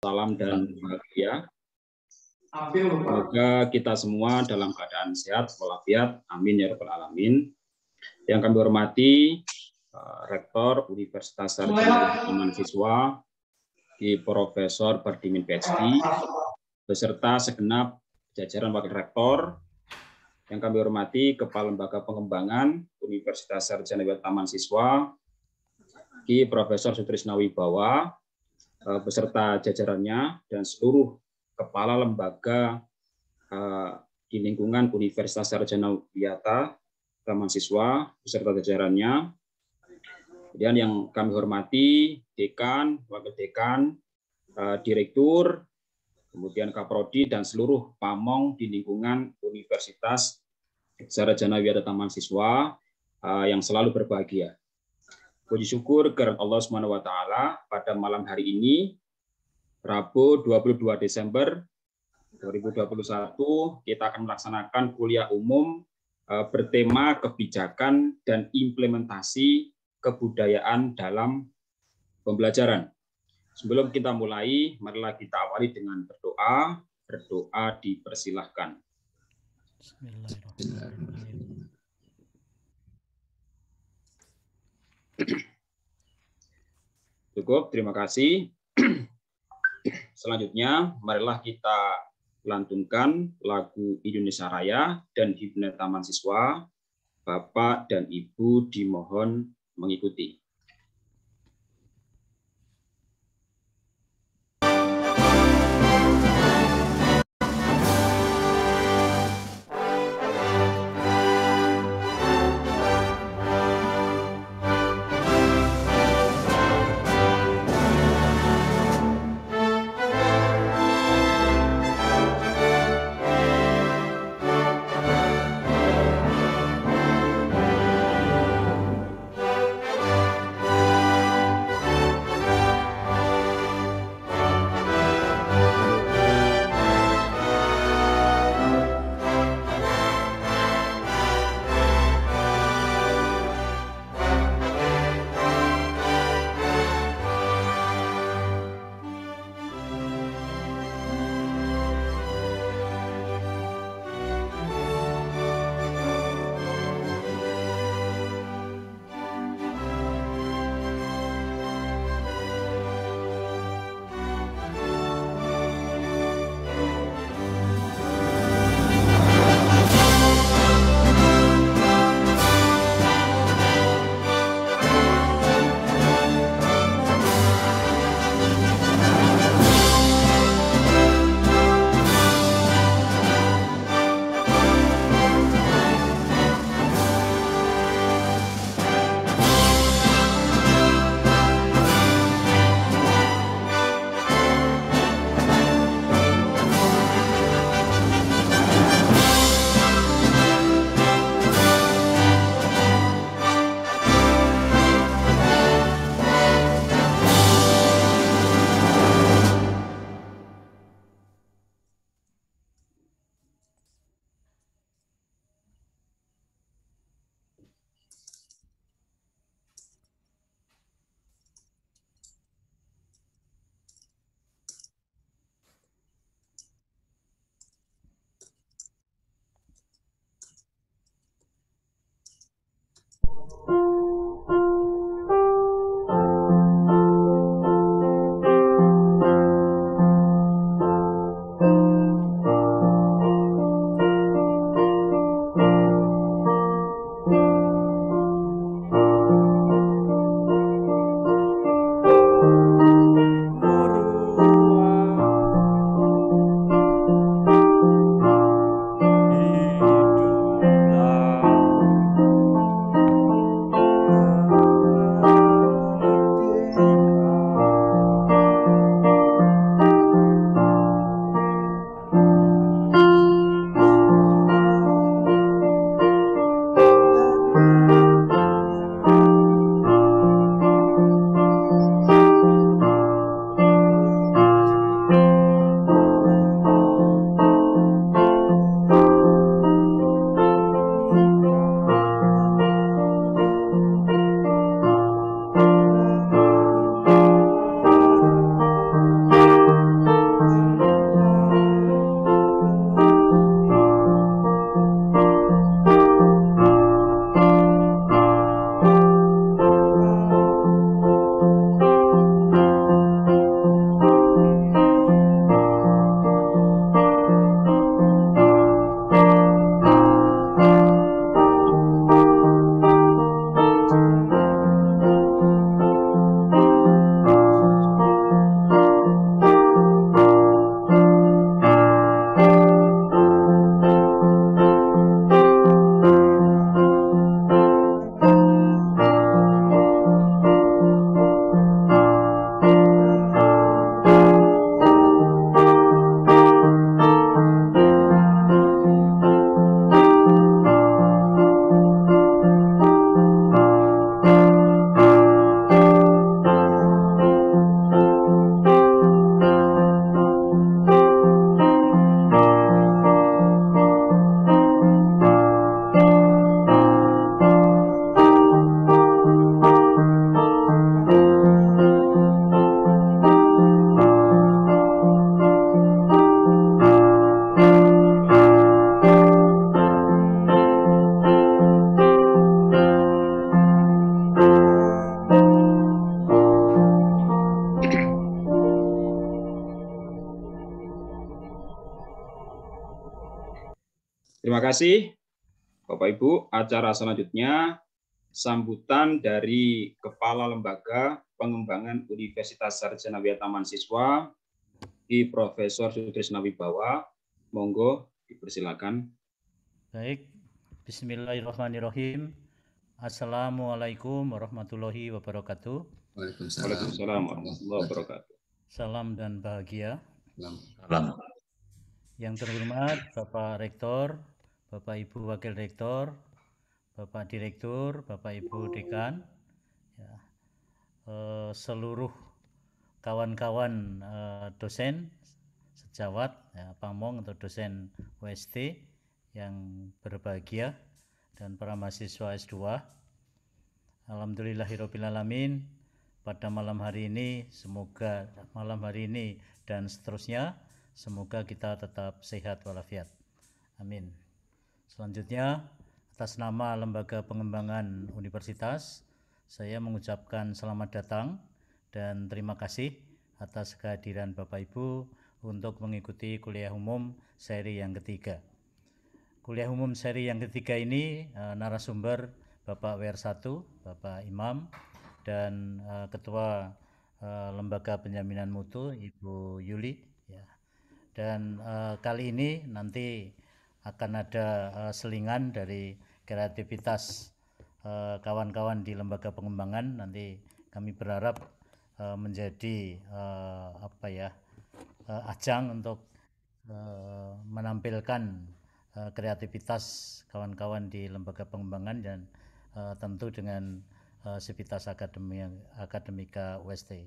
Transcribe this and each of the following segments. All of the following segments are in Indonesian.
salam dan bahagia. Semoga kita semua dalam keadaan sehat walafiat. Amin ya rabbal alamin. Yang kami hormati Rektor Universitas Sarjana Taman Siswa, Ki Profesor Bardimin PhD, beserta segenap jajaran Wakil Rektor. Yang kami hormati Kepala Lembaga Pengembangan Universitas Sarjana Taman Siswa, Ki Profesor Sutrisna Wibawa, beserta jajarannya dan seluruh kepala lembaga di lingkungan Universitas Sarjana Wiyata Taman Siswa beserta jajarannya. Kemudian yang kami hormati dekan, wakil dekan, direktur, kemudian kaprodi dan seluruh pamong di lingkungan Universitas Sarjana Wiyata Taman Siswa yang selalu berbahagia. Puji syukur kepada Allah Subhanahu wa taala pada malam hari ini Rabu 22 Desember 2021 kita akan melaksanakan kuliah umum bertema kebijakan dan implementasi kebudayaan dalam pembelajaran. Sebelum kita mulai, marilah kita awali dengan berdoa. Berdoa dipersilahkan. Bismillahirrahmanirrahim. Cukup, terima kasih. Selanjutnya, marilah kita lantunkan lagu Indonesia Raya dan Himne Taman Siswa. Bapak dan Ibu dimohon mengikuti. Terima kasih, Bapak Ibu. Acara selanjutnya sambutan dari Kepala Lembaga Pengembangan Universitas Sarjana Taman Siswa, Ki Profesor Sutrisna Wibawa. Monggo, dipersilakan. Baik, Bismillahirrahmanirrahim. Assalamualaikum warahmatullahi wabarakatuh. Waalaikumsalam warahmatullahi wabarakatuh. Salam dan bahagia. Salam. Yang terhormat Bapak Rektor, Bapak Ibu Wakil Rektor, Bapak Direktur, Bapak Ibu Dekan, ya, seluruh kawan-kawan dosen sejawat, ya, Pamong atau dosen UST yang berbahagia, dan para mahasiswa S2. Alhamdulillahirrabbilalamin, pada malam hari ini, semoga malam hari ini dan seterusnya, semoga kita tetap sehat walafiat. Amin. Selanjutnya, atas nama Lembaga Pengembangan Universitas, saya mengucapkan selamat datang dan terima kasih atas kehadiran Bapak Ibu untuk mengikuti kuliah umum seri yang ketiga. Kuliah umum seri yang ketiga ini narasumber Bapak WR1, Bapak Imam, dan Ketua Lembaga Penjaminan Mutu Ibu Yuli. Ya. Dan kali ini nanti akan ada selingan dari kreativitas kawan-kawan di Lembaga Pengembangan. Nanti kami berharap menjadi ajang untuk menampilkan kreativitas kawan-kawan di Lembaga Pengembangan dan tentu dengan Sivitas Akademika UST.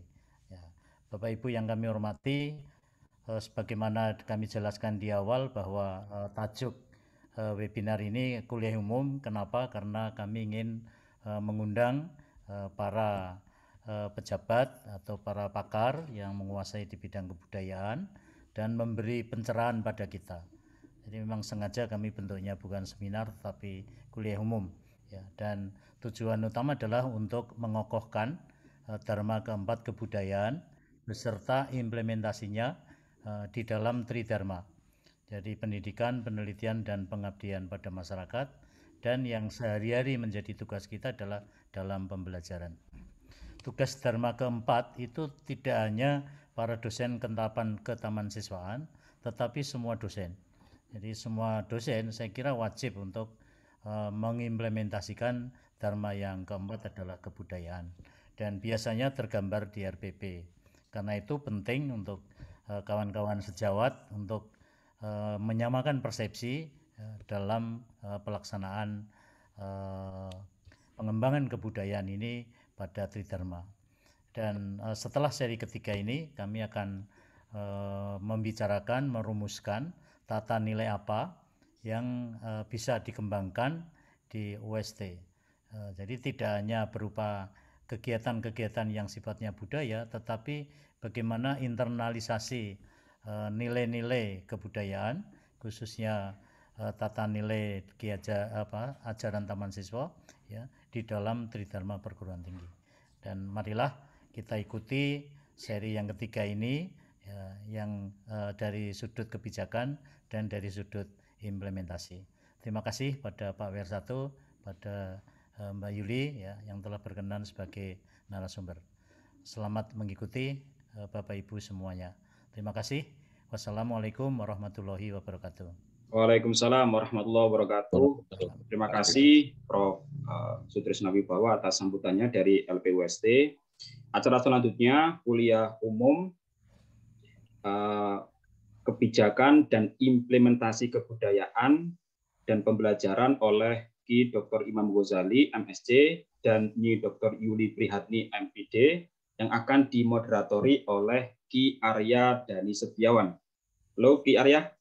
Ya. Bapak Ibu yang kami hormati, sebagaimana kami jelaskan di awal bahwa tajuk webinar ini kuliah umum. Kenapa? Karena kami ingin mengundang para pejabat atau para pakar yang menguasai di bidang kebudayaan dan memberi pencerahan pada kita. Jadi memang sengaja kami bentuknya bukan seminar tapi kuliah umum, ya. Dan tujuan utama adalah untuk mengokohkan Dharma keempat kebudayaan beserta implementasinya di dalam Tridharma. Jadi pendidikan, penelitian, dan pengabdian pada masyarakat, dan yang sehari-hari menjadi tugas kita adalah dalam pembelajaran. Tugas Dharma keempat itu tidak hanya para dosen ketaman siswaan, tetapi semua dosen. Jadi semua dosen saya kira wajib untuk mengimplementasikan Dharma yang keempat adalah kebudayaan, dan biasanya tergambar di RPP. Karena itu penting untuk kawan-kawan sejawat untuk menyamakan persepsi dalam pelaksanaan pengembangan kebudayaan ini pada Tridharma. Dan setelah seri ketiga ini kami akan membicarakan, merumuskan tata nilai apa yang bisa dikembangkan di UST. Jadi tidak hanya berupa kegiatan-kegiatan yang sifatnya budaya, tetapi bagaimana internalisasi nilai-nilai kebudayaan, khususnya tata nilai ajaran taman siswa, ya, di dalam Tridharma perguruan tinggi. Dan marilah kita ikuti seri yang ketiga ini, ya, yang dari sudut kebijakan dan dari sudut implementasi. Terima kasih pada Pak WR1, pada Mbak Yuli, ya, yang telah berkenan sebagai narasumber. Selamat mengikuti Bapak Ibu semuanya. Terima kasih. Wassalamualaikum warahmatullahi wabarakatuh. Waalaikumsalam warahmatullahi wabarakatuh. Terima kasih Prof. Sutrisna Wibawa atas sambutannya dari LPUST. Acara selanjutnya kuliah umum kebijakan dan implementasi kebudayaan dan pembelajaran oleh Ki Dr. Imam Ghazali, MSc, dan Nyi Dr. Yuli Prihatni, MPD, yang akan dimoderatori oleh Ki Arya Dani Setiawan. Halo Ki Arya.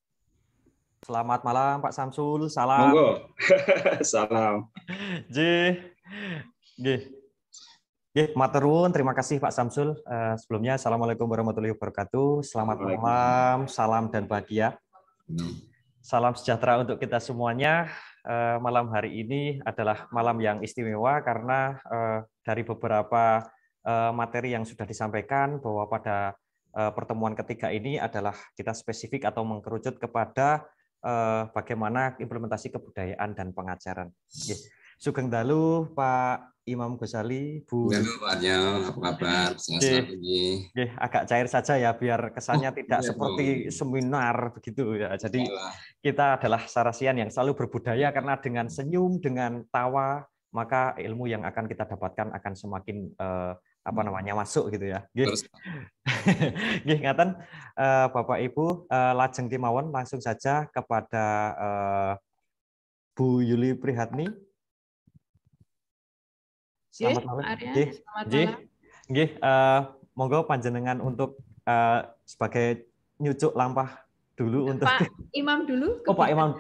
Selamat malam Pak Samsul, salam. Monggo. Salam. Matur nuwun, terima kasih Pak Samsul. Sebelumnya Assalamualaikum warahmatullahi wabarakatuh. Selamat malam, salam dan bahagia. Salam sejahtera untuk kita semuanya. Malam hari ini adalah malam yang istimewa karena dari beberapa materi yang sudah disampaikan bahwa pada pertemuan ketiga ini adalah kita spesifik atau mengkerucut kepada bagaimana implementasi kebudayaan dan pengajaran. Sugeng dalu Pak Imam Ghazali, Bu. Halo Pak Aryo, apa kabar? Sehat ini. Agak cair saja ya, biar kesannya tidak seperti seminar begitu ya. Jadi kita adalah sarasian yang selalu berbudaya, karena dengan senyum, dengan tawa, maka ilmu yang akan kita dapatkan akan semakin masuk gitu ya. Nggih, ngaten Bapak Ibu, lajeng kemawon langsung saja kepada Bu Yuli Prihatni. Selamat malam. Nggih, monggo panjenengan untuk sebagai nyucuk lampah dulu untuk Pak Imam dulu. Oh, Pak Imam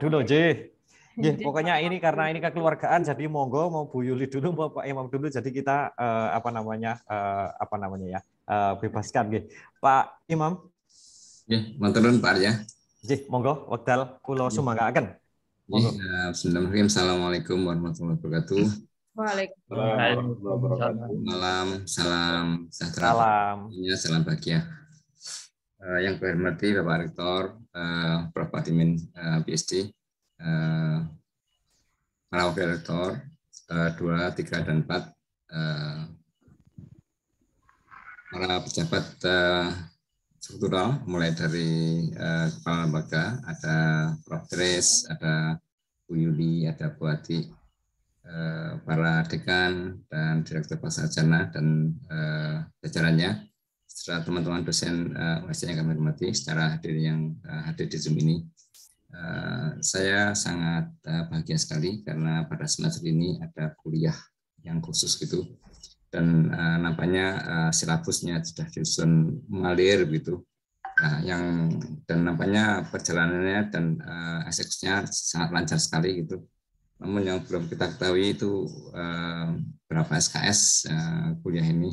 dulu, nggih. Nggih, pokoknya ini karena ini kekeluargaan, jadi monggo mau Bu Yuli dulu, mau Pak Imam dulu, jadi kita bebaskan nggih. Pak Imam. Nggih, matur nuwun Pak ya. Nggih, monggo wekdal kula sumanggaaken. Monggo. Bismillahirrahmanirrahim. Assalamualaikum warahmatullahi wabarakatuh. Waalaikumsalam. Malam, salam sejahtera. Salam bahagia. Yang saya hormati Bapak Rektor, Prof. Adimin PhD, para wakil rektor 2, 3, dan 4, para pejabat struktural, mulai dari kepala lembaga, ada Prof. Tris, ada Bu Yuli, ada Bu Ati, para dekan dan direktur Pasarjana dan jajarannya, serta teman-teman dosen UST yang kami hormati secara hadir di Zoom ini. Saya sangat bahagia sekali karena pada semester ini ada kuliah yang khusus gitu, dan nampaknya silabusnya sudah disusun mengalir gitu. Dan nampaknya perjalanannya dan eksekusinya sangat lancar sekali gitu. Namun yang belum kita ketahui itu berapa SKS kuliah ini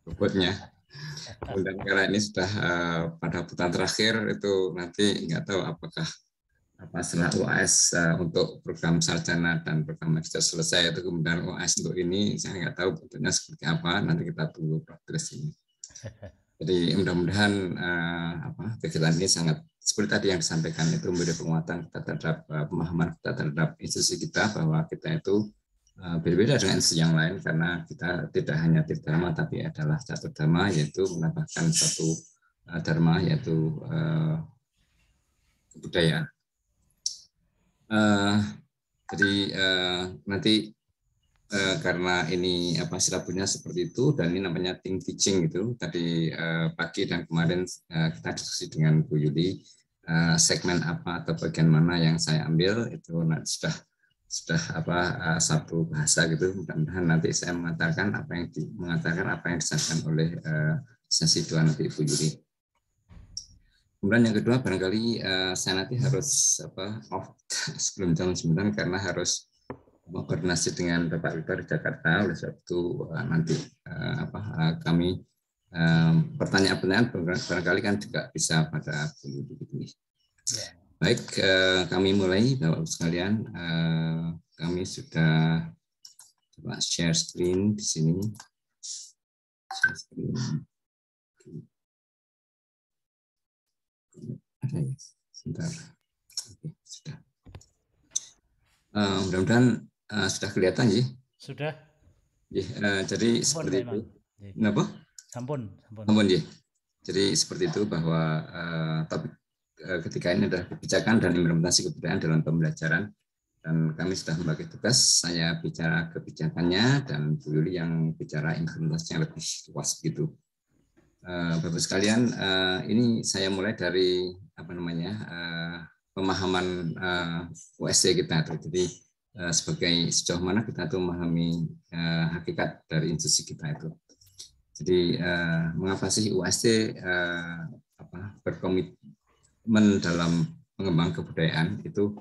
bobotnya. Dan karena ini sudah pada putaran terakhir, itu nanti nggak tahu apakah setelah UAS untuk program sarjana dan program magister selesai, itu kemudian UAS untuk ini saya nggak tahu bentuknya seperti apa. Nanti kita tunggu progres ini. Jadi mudah-mudahan kegiatan ini sangat seperti tadi yang disampaikan, itu memberi penguatan kita terhadap pemahaman kita terhadap institusi kita, bahwa kita itu berbeda dengan institusi yang lain, karena kita tidak hanya tirtadharma tapi adalah caturtharma, yaitu menambahkan satu dharma, yaitu kebudayaan. Jadi nanti karena ini silabusnya seperti itu, dan ini namanya think teaching gitu. Tadi pagi dan kemarin kita diskusi dengan Bu Yuli, segmen apa atau bagian mana yang saya ambil itu sudah satu bahasa gitu. Mudah-mudahan nanti saya mengatakan apa yang disampaikan oleh sesi 2 nanti Bu Yuli. Kemudian yang kedua, barangkali saya nanti harus off sebelum jam 9 karena harus koordinasi dengan Bapak Rektor di Jakarta. Oleh sebab itu nanti kami pertanyaan-pertanyaan barangkali kan juga bisa pada Bu Yuli. Baik, kami mulai Bapak-Ibu sekalian. Kami sudah coba share screen di sini. Share screen. Ada ya? Sebentar. Oke, sudah. Mudah-mudahan sudah kelihatan ya? Sudah. Jadi sampun, seperti itu. Kenapa? Sampun. Ya. Jadi seperti itu, bahwa topik ketika ini adalah kebijakan dan implementasi kebudayaan dalam pembelajaran, dan kami sudah membagi tugas. Saya bicara kebijakannya dan Bu Yuli yang bicara implementasinya lebih luas begitu. Bapak sekalian, ini saya mulai dari pemahaman UST kita. Jadi sebagai sejauh mana kita tuh memahami hakikat dari institusi kita itu. Jadi mengapa sih UST berkomitmen dalam pengembangan kebudayaan itu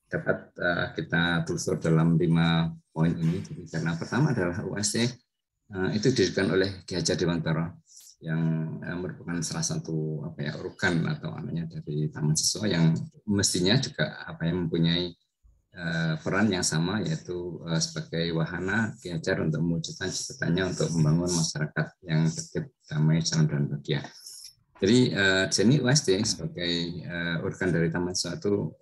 dapat kita telusur dalam 5 poin ini. Jadi, karena pertama adalah UST itu didirikan oleh Ki Hajar Dewantara, yang merupakan salah satu organ atau dari Taman Siswa, yang mestinya juga mempunyai peran yang sama, yaitu sebagai wahana Ki Hajar untuk mewujudkan cita-citanya untuk membangun masyarakat yang tertib, damai, salam, dan bahagia. Jadi seni USD sebagai organ dari Taman Mahasiswa itu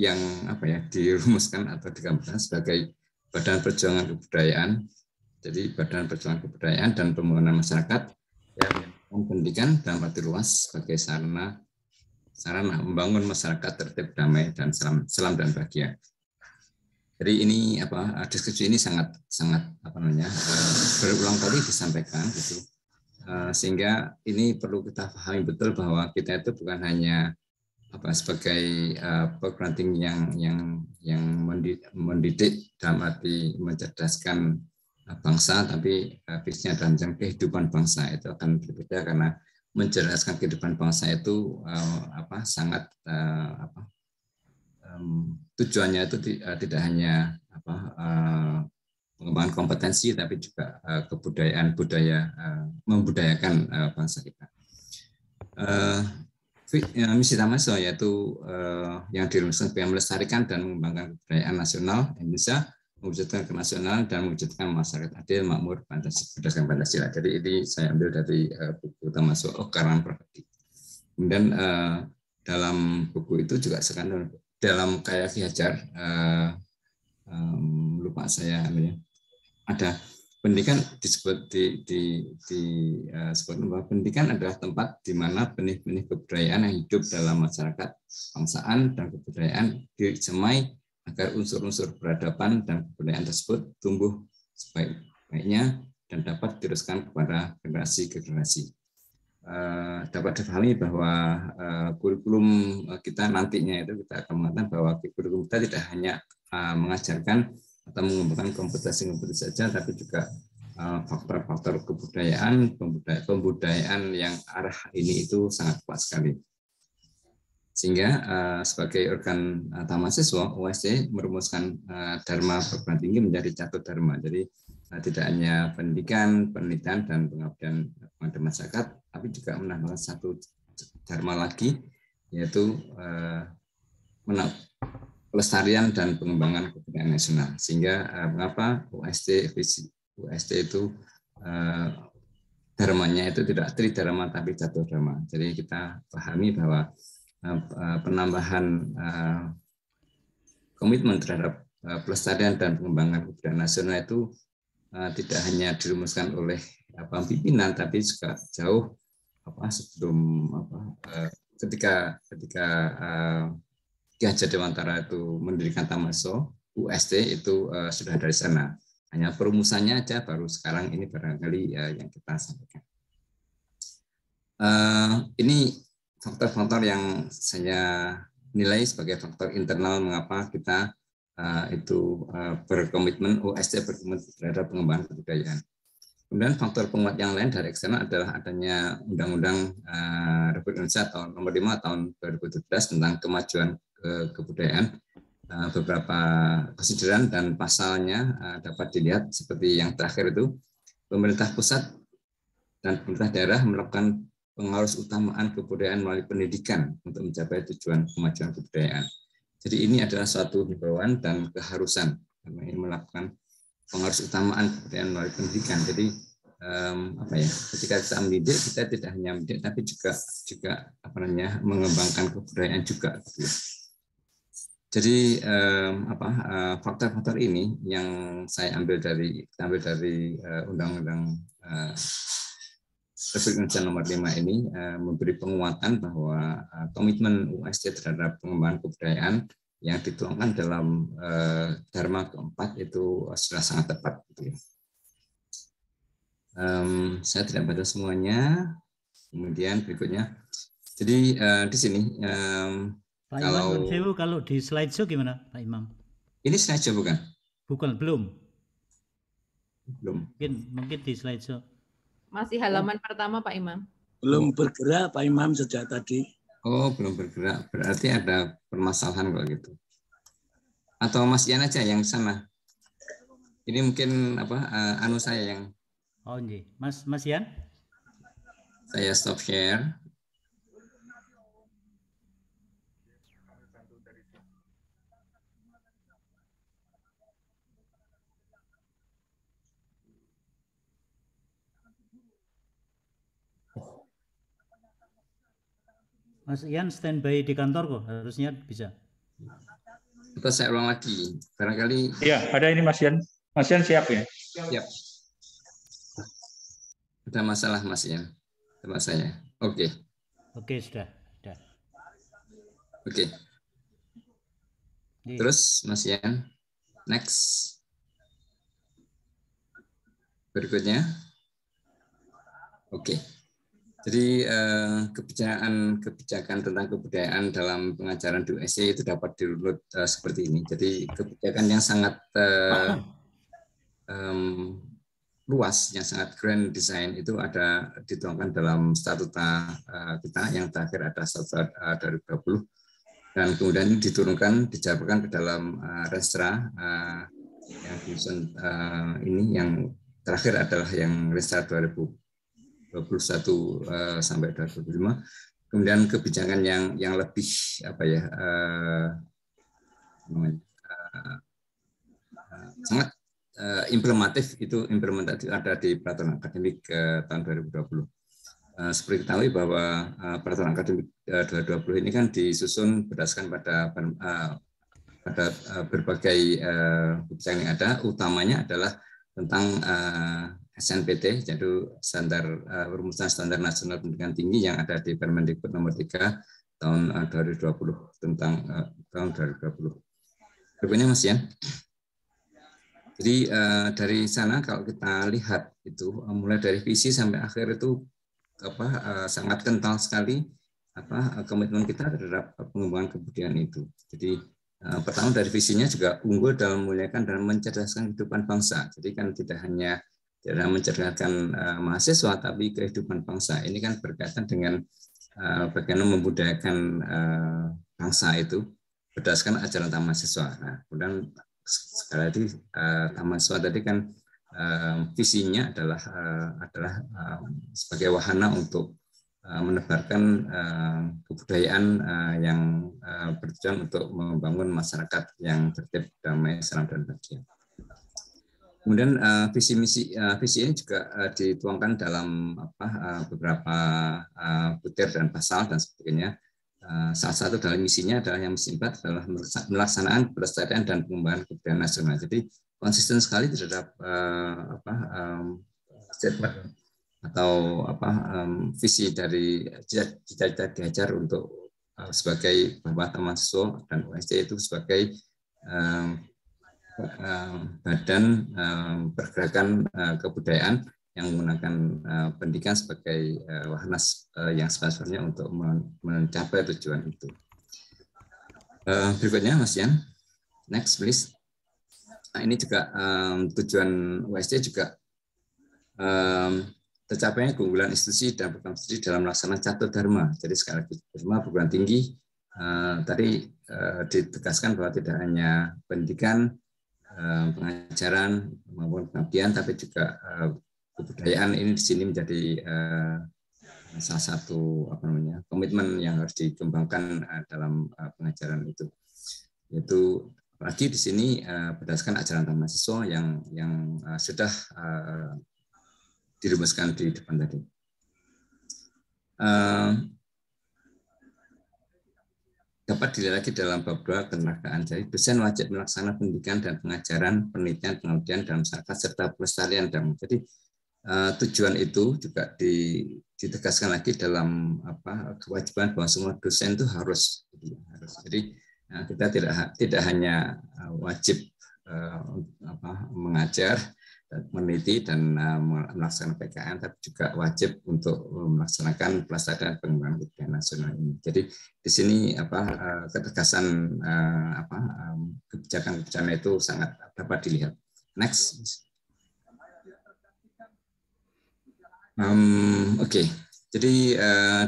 yang apa ya dirumuskan atau digambarkan sebagai Badan Perjuangan Kebudayaan. Jadi Badan Perjuangan Kebudayaan dan Pembangunan Masyarakat yang melakukan pendidikan dalam arti luas sebagai sarana membangun masyarakat tertib, damai, dan selam dan bahagia. Jadi ini apa diskusi ini sangat apa namanya berulang kali disampaikan gitu. Sehingga ini perlu kita pahami betul bahwa kita itu bukan hanya apa sebagai perguruan tinggi yang mendidik dalam arti mencerdaskan bangsa, tapi bisnisnya dalam kehidupan bangsa itu akan berbeda, karena mencerdaskan kehidupan bangsa itu sangat tujuannya itu tidak hanya pengembangan kompetensi, tapi juga membudayakan bangsa kita. Misi Taman Mahasiswa yaitu yang dirumuskan sebagai melestarikan dan mengembangkan kebudayaan nasional Indonesia, mewujudkan kenasionalan dan mewujudkan masyarakat adil, makmur, berdasarkan Pancasila. Jadi ini saya ambil dari buku Taman Mahasiswa karangan Prof. Kemudian dalam buku itu juga sekarang dalam karya Ki Hajar, lupa saya ada pendidikan disebut disebut bahwa pendidikan adalah tempat di mana benih-benih kebudayaan yang hidup dalam masyarakat bangsaan dan kebudayaan disemai agar unsur-unsur peradaban dan kebudayaan tersebut tumbuh sebaik-baiknya dan dapat diteruskan kepada generasi ke generasi. Dapat dipahami bahwa kurikulum kita nantinya itu kita akan mengatakan bahwa kurikulum kita tidak hanya mengajarkan atau mengembangkan kompetensi saja, tapi juga faktor-faktor pembudayaan yang arah ini itu sangat kuat sekali. Sehingga sebagai organ Taman Mahasiswa, USD merumuskan Dharma perguruan tinggi menjadi Catur Dharma. Jadi tidak hanya pendidikan, penelitian, dan pengabdian kepada masyarakat, tapi juga menambahkan satu Dharma lagi, yaitu pelestarian dan pengembangan kebudayaan nasional. Sehingga mengapa USD itu dharmanya itu tidak tridharma tapi catur dharma. Jadi kita pahami bahwa penambahan komitmen terhadap pelestarian dan pengembangan kebudayaan nasional itu tidak hanya dirumuskan oleh pimpinan, tapi juga jauh sebelum ketika Ki Hajar Dewantara itu mendirikan Taman Mahasiswa, USD itu sudah dari sana. Hanya perumusannya aja baru sekarang ini barangkali yang kita sampaikan. Ini faktor-faktor yang saya nilai sebagai faktor internal mengapa kita berkomitmen, USD berkomitmen terhadap pengembangan kebudayaan. Kemudian faktor penguat yang lain dari eksternal adalah adanya Undang-Undang Republik Indonesia Nomor 5 Tahun 2017 tentang kemajuan kebudayaan. Beberapa konsideran dan pasalnya dapat dilihat seperti yang terakhir itu, pemerintah pusat dan pemerintah daerah melakukan pengarus utamaan kebudayaan melalui pendidikan untuk mencapai tujuan kemajuan kebudayaan. Jadi ini adalah suatu himbauan dan keharusan ini melakukan pengarus utamaan kebudayaan melalui pendidikan. Jadi ketika kita mendidik, kita tidak hanya mendidik tapi juga mengembangkan kebudayaan juga. Jadi faktor-faktor ini yang saya ambil dari Undang-Undang Republik Indonesia Nomor 5 ini memberi penguatan bahwa komitmen USD terhadap pengembangan kebudayaan yang dituangkan dalam Dharma keempat itu sudah sangat tepat. Saya tidak baca semuanya. Kemudian berikutnya, jadi di sini Pak Imam, kalau di slideshow gimana, Pak Imam? Ini slideshow bukan? Bukan, belum. Belum. Mungkin di slideshow. Masih halaman pertama, Pak Imam. Belum bergerak, Pak Imam, sejak tadi. Oh, belum bergerak. Berarti ada permasalahan kalau gitu. Atau Mas Ian aja yang sana. Ini mungkin saya yang. Oh, iya. Mas Ian? Saya stop share. Mas Ian standby di kantor kok, harusnya bisa. Atau saya ulang lagi, barangkali. Ya, ada ini Mas Ian. Mas Ian siap ya? Siap. Ada masalah Mas Ian sama saya. Oke. Oke, sudah. Oke. Terus Mas Ian, next. Berikutnya. Oke. Jadi kebijakan tentang kebudayaan dalam pengajaran di USC itu dapat dirunut seperti ini. Jadi kebijakan yang sangat luas, yang sangat grand design itu ada dituangkan dalam statuta kita yang terakhir ada statuta 2020 dan kemudian ini diturunkan, dijabarkan ke dalam Restra yang disusun ini yang terakhir adalah yang Restra 2021 sampai 2025. Kemudian kebijakan yang lebih apa ya sangat implementatif ada di peraturan akademik tahun 2020. Seperti ketahui bahwa peraturan akademik 2020 ini kan disusun berdasarkan pada berbagai kebijakan yang ada, utamanya adalah tentang SNPT, yaitu rumusan standar nasional pendidikan tinggi yang ada di Permendikbud nomor 3 tahun 2020 tentang tahun 2020. Berikutnya Mas Ian. Jadi dari sana kalau kita lihat itu mulai dari visi sampai akhir itu sangat kental sekali komitmen kita terhadap pengembangan kebudayaan itu. Jadi pertama dari visinya juga unggul dalam memuliakan dan mencerdaskan kehidupan bangsa. Jadi kan tidak hanya mencerdaskan mahasiswa, tapi kehidupan bangsa. Ini kan berkaitan dengan bagaimana membudayakan bangsa itu berdasarkan ajaran mahasiswa. Nah, kemudian sekali lagi mahasiswa tadi kan visinya adalah sebagai wahana untuk menebarkan kebudayaan yang bertujuan untuk membangun masyarakat yang tertib, damai, salam dan bahagia. Kemudian visi ini juga dituangkan dalam beberapa butir dan pasal dan sebagainya. Salah satu dalam misinya adalah yang misi 4 adalah melaksanaan pelestarian dan pengembangan kebudayaan nasional. Jadi konsisten sekali terhadap statement atau visi dari cita-cita diajar untuk sebagai bahwa mahasiswa dan USC itu sebagai badan pergerakan kebudayaan yang menggunakan pendidikan sebagai wahana yang sebenarnya untuk mencapai tujuan itu. Berikutnya Mas Ian, next please. Nah ini juga tujuan USC juga tercapainya keunggulan institusi dan program studi dalam melaksanakan catur dharma. Jadi sekali lagi dharma perguruan tinggi tadi ditegaskan bahwa tidak hanya pendidikan, pengajaran maupun pengabdian, tapi juga kebudayaan ini di sini menjadi salah satu komitmen yang harus dikembangkan dalam pengajaran itu. Yaitu apalagi di sini berdasarkan ajaran mahasiswa yang sudah dirumuskan di depan tadi. Dapat dilihat lagi dalam bab 2 ketenagaan. Jadi dosen wajib melaksanakan pendidikan dan pengajaran, penelitian, pengabdian dalam masyarakat serta pelestarian dan jadi tujuan itu juga ditegaskan lagi dalam kewajiban bahwa semua dosen itu harus. Jadi kita tidak hanya wajib mengajar, meneliti dan melaksanakan PKN, tapi juga wajib untuk melaksanakan pelestarian pengembangan kebudayaan nasional ini. Jadi di sini ketegasan kebijakan-kebijakan itu sangat dapat dilihat. Next. Oke. Jadi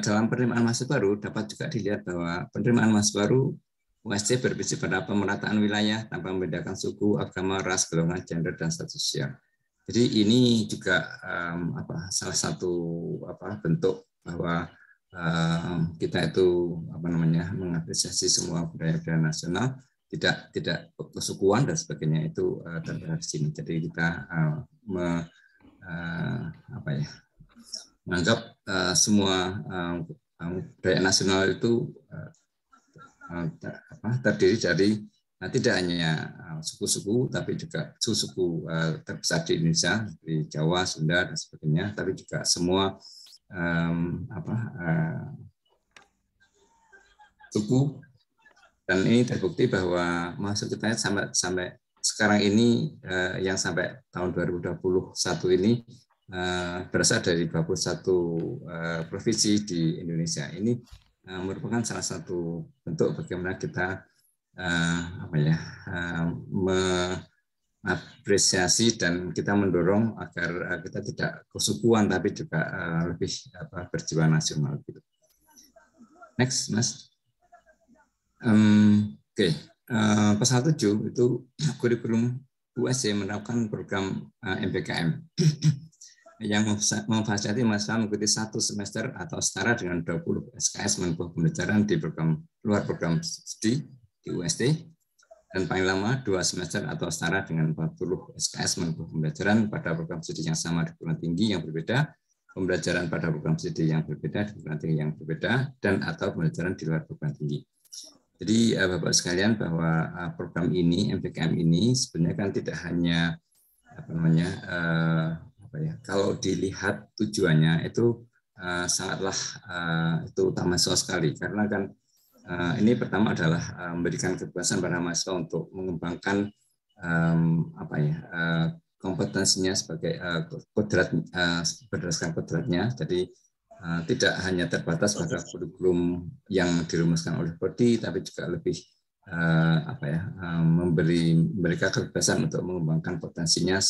dalam penerimaan mahasiswa baru dapat juga dilihat bahwa penerimaan mahasiswa baru USC bervisi pada pemerataan wilayah tanpa membedakan suku, agama, ras, golongan, gender, dan status sosial. Jadi ini juga salah satu bentuk bahwa kita itu mengapresiasi semua budaya nasional, tidak kesukuan dan sebagainya itu terlihat di sini. Jadi kita menganggap semua budaya nasional itu terdiri dari tidak hanya suku-suku, tapi juga suku-suku terbesar di Indonesia, di Jawa, Sunda, dan sebagainya, tapi juga semua suku. Dan ini terbukti bahwa masuk kita sampai sekarang ini yang sampai tahun 2021 ini berasal dari 21 provinsi di Indonesia. Ini merupakan salah satu bentuk bagaimana kita mengapresiasi dan kita mendorong agar kita tidak kesukuan tapi juga lebih berjiwa nasional gitu. Next, Mas. Oke. Pasal 7 itu kurikulum USC menerapkan program MPKM yang memfasilitasi mahasiswa mengikuti 1 semester atau setara dengan 20 SKS menempuh pembelajaran di luar program studi di UST, dan paling lama 2 semester atau setara dengan 40 SKS menempuh pembelajaran pada program studi yang sama di perguruan tinggi yang berbeda, pembelajaran pada program studi yang berbeda di perguruan tinggi yang berbeda, dan atau pembelajaran di luar perguruan tinggi. Jadi Bapak sekalian, bahwa program ini, MPKM ini sebenarnya kan tidak hanya kalau dilihat tujuannya itu sangatlah itu utama sekali, karena kan ini pertama adalah memberikan kebebasan pada mahasiswa untuk mengembangkan kompetensinya sebagai berdasarkan kodratnya. Jadi tidak hanya terbatas pada kurikulum yang dirumuskan oleh Prodi, tapi juga lebih memberi mereka kebebasan untuk mengembangkan potensinya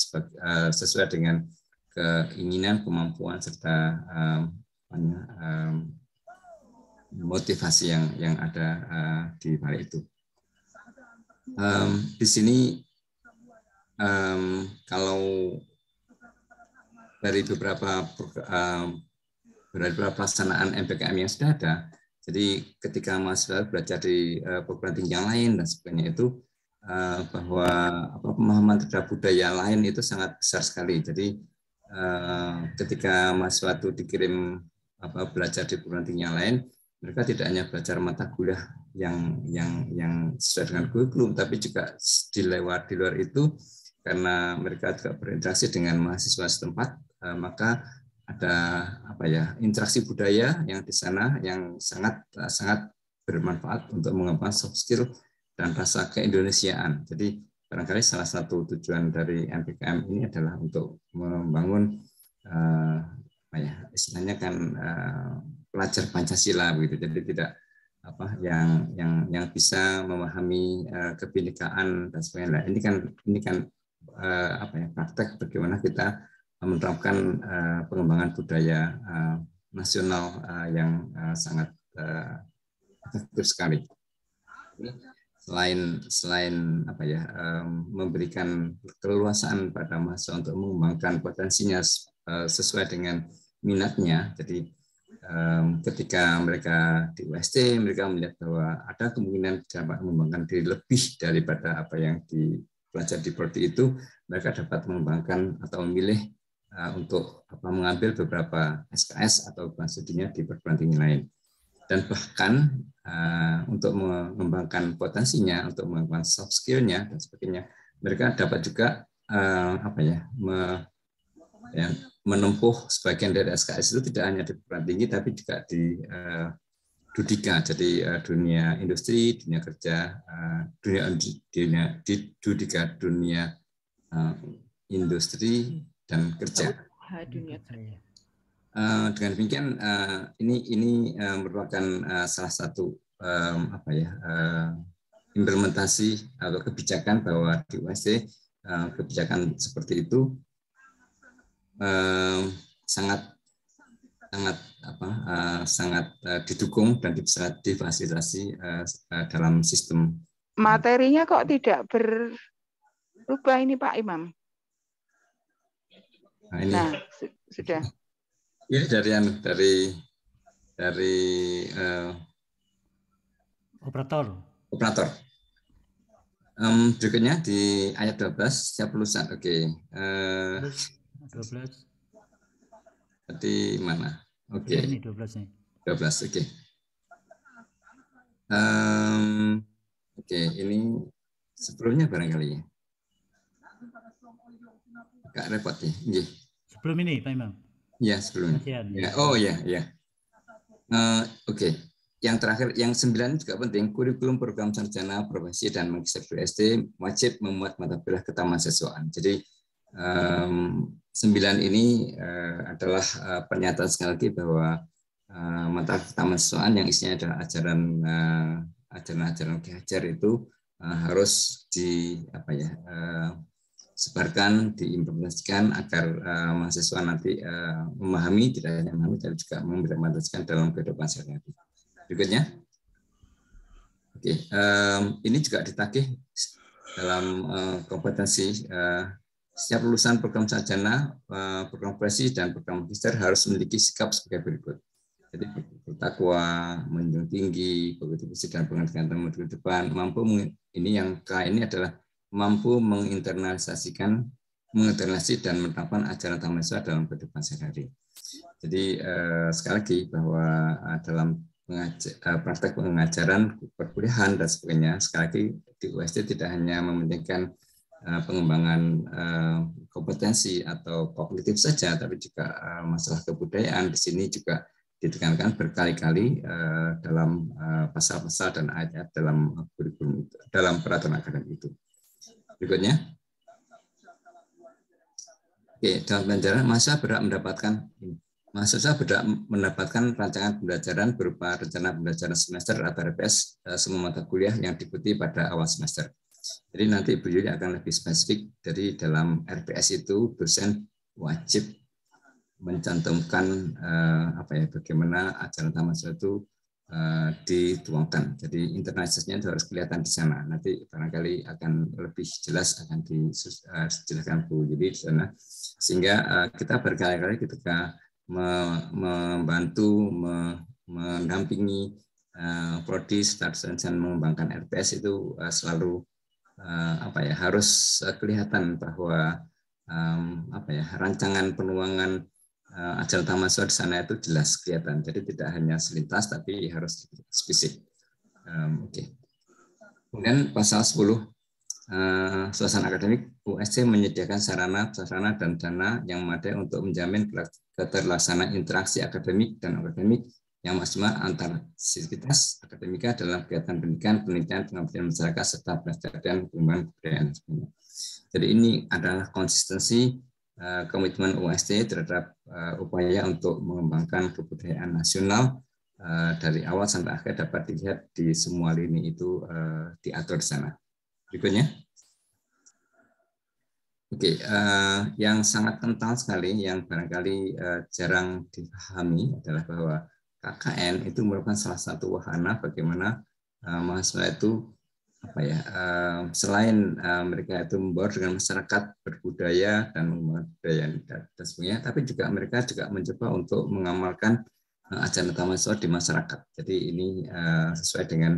sesuai dengan keinginan, kemampuan, serta motivasi yang ada di balik itu. Di sini kalau dari beberapa pelaksanaan MPKM yang sudah ada, jadi ketika mahasiswa belajar di perguruan tinggi yang lain dan sebagainya itu, bahwa pemahaman terhadap budaya lain itu sangat besar sekali. Jadi ketika mahasiswa itu dikirim belajar di perguruan tinggi yang lain, mereka tidak hanya belajar mata kuliah yang sesuai dengan kurikulum, tapi juga di luar itu, karena mereka juga berinteraksi dengan mahasiswa setempat, maka ada interaksi budaya yang di sana yang sangat bermanfaat untuk mengembangkan soft skill dan rasa keindonesiaan. Jadi barangkali salah satu tujuan dari MPKM ini adalah untuk membangun istilahnya kan pelajar Pancasila begitu. Jadi tidak yang bisa memahami kebinekaan dan sebagainya. Ini kan praktek bagaimana kita menerapkan pengembangan budaya nasional yang sangat efektif sekali. Selain memberikan keleluasaan pada mahasiswa untuk mengembangkan potensinya sesuai dengan minatnya. Jadi ketika mereka di UST, mereka melihat bahwa ada kemungkinan dapat mengembangkan diri lebih daripada apa yang dipelajari di Prodi itu, mereka dapat mengembangkan atau memilih untuk mengambil beberapa SKS atau program studinya di perguruan tinggi lain. Dan bahkan untuk mengembangkan potensinya, untuk mengembangkan soft skill-nya dan sebagainya, mereka dapat juga menempuh sebagian dari SKS itu tidak hanya di perguruan tinggi, tapi juga di Dudika, jadi dunia industri, dunia kerja, Dudika, dunia industri dan kerja. Dengan demikian ini merupakan salah satu implementasi atau kebijakan bahwa di UST kebijakan seperti itu sangat didukung dan bisa difasilitasi dalam sistem. Materinya kok tidak berubah ini Pak Imam? Nah, sudah. Ini dari operator. Berikutnya di ayat 12 siap lulusan. Oke. 12. Berarti mana? Oke. Ini 12 nih. 12, oke. Oke, ini sebelumnya barangkali ya. Agak repot ya. Iya. Sebelum ini, Pak Imam. Ya, sebelumnya. Ya. Oh ya, ya. Oke. Yang terakhir, yang 9 juga penting. Kurikulum program sarjana profesi dan magister UST wajib memuat mata kuliah ketamahasiswaan. Jadi 9 ini adalah pernyataan sekali lagi bahwa mata ketamahasiswaan yang isinya adalah ajaran-ajaran Ki Hajar itu harus sebarkan, diimplementasikan agar mahasiswa nanti memahami, tidak hanya memahami, tapi juga mengimplementasikan dalam kehidupan sehari-hari. Berikutnya, oke, ini juga ditagih dalam kompetensi setiap lulusan program sarjana, program profesi dan program magister harus memiliki sikap sebagai berikut. Jadi bertakwa, menjunjung tinggi, begitu dan pengabdian terhadap ke depan, mampu ini yang K ini adalah mampu menginternalisasi dan menerapkan ajaran mahasiswa dalam kehidupan sehari-hari. Jadi sekali lagi bahwa dalam praktek pengajaran, perkuliahan dan sebagainya, sekali lagi di UST tidak hanya mementingkan pengembangan kompetensi atau kognitif saja, tapi juga masalah kebudayaan di sini juga ditekankan berkali-kali dalam pasal-pasal dan ayat dalam kurikulum itu, dalam peraturan akademik itu. Berikutnya, oke, dalam pelajaran mahasiswa berhak mendapatkan rancangan pembelajaran berupa rencana pembelajaran semester atau RPS semua mata kuliah yang diikuti pada awal semester. Jadi nanti Bu Yuli akan lebih spesifik dari dalam RPS itu dosen wajib mencantumkan bagaimana ajaran mahasiswa itu dituangkan. Jadi internalisasinya itu harus kelihatan di sana. Nanti barangkali akan lebih jelas akan dijelaskan Bu Yuli di sana. Sehingga kita berkali-kali ketika membantu, mendampingi prodi dan mengembangkan RPS itu selalu harus kelihatan bahwa rancangan penuangan ajaran mahasiswa di sana itu jelas kelihatan. Jadi tidak hanya selintas tapi harus spesifik. Oke. Kemudian pasal 10 suasana akademik, UST menyediakan sarana dan dana yang memadai untuk menjamin keterlaksanaan interaksi akademik dan akademik yang maksimal antar sivitas akademika dalam kegiatan pendidikan, penelitian, pengabdian masyarakat, serta pelestarian pengembangan kebudayaan. Jadi ini adalah konsistensi komitmen UST terhadap upaya untuk mengembangkan kebudayaan nasional dari awal sampai akhir dapat dilihat di semua lini itu diatur di sana. Berikutnya. Oke, yang sangat kental sekali yang barangkali jarang dipahami adalah bahwa KKN itu merupakan salah satu wahana bagaimana mahasiswa itu selain mereka itu membaur dengan masyarakat, berbudaya dan mengembangkan budaya dan sebagainya, tapi juga mereka juga mencoba untuk mengamalkan ajaran mahasiswa di masyarakat. Jadi ini sesuai dengan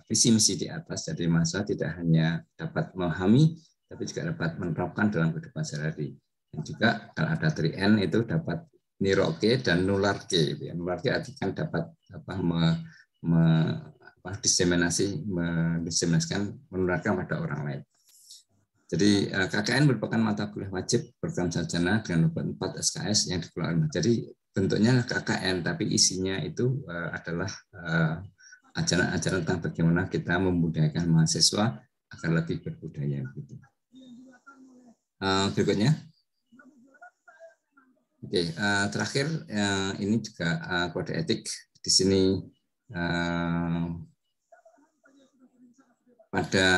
visi misi di atas. Jadi mahasiswa tidak hanya dapat memahami, tapi juga dapat menerapkan dalam kehidupan sehari-hari. Dan juga kalau ada 3N itu dapat niroke dan nularke. Nularke artinya dapat mendiseminasikan, menularkan pada orang lain. Jadi KKN merupakan mata kuliah wajib program sarjana dengan 4 SKS yang dikeluarkan. Jadi bentuknya KKN, tapi isinya itu adalah ajaran-ajaran tentang bagaimana kita membudayakan mahasiswa agar lebih berbudaya. Berikutnya. Oke, terakhir ini juga kode etik di sini pada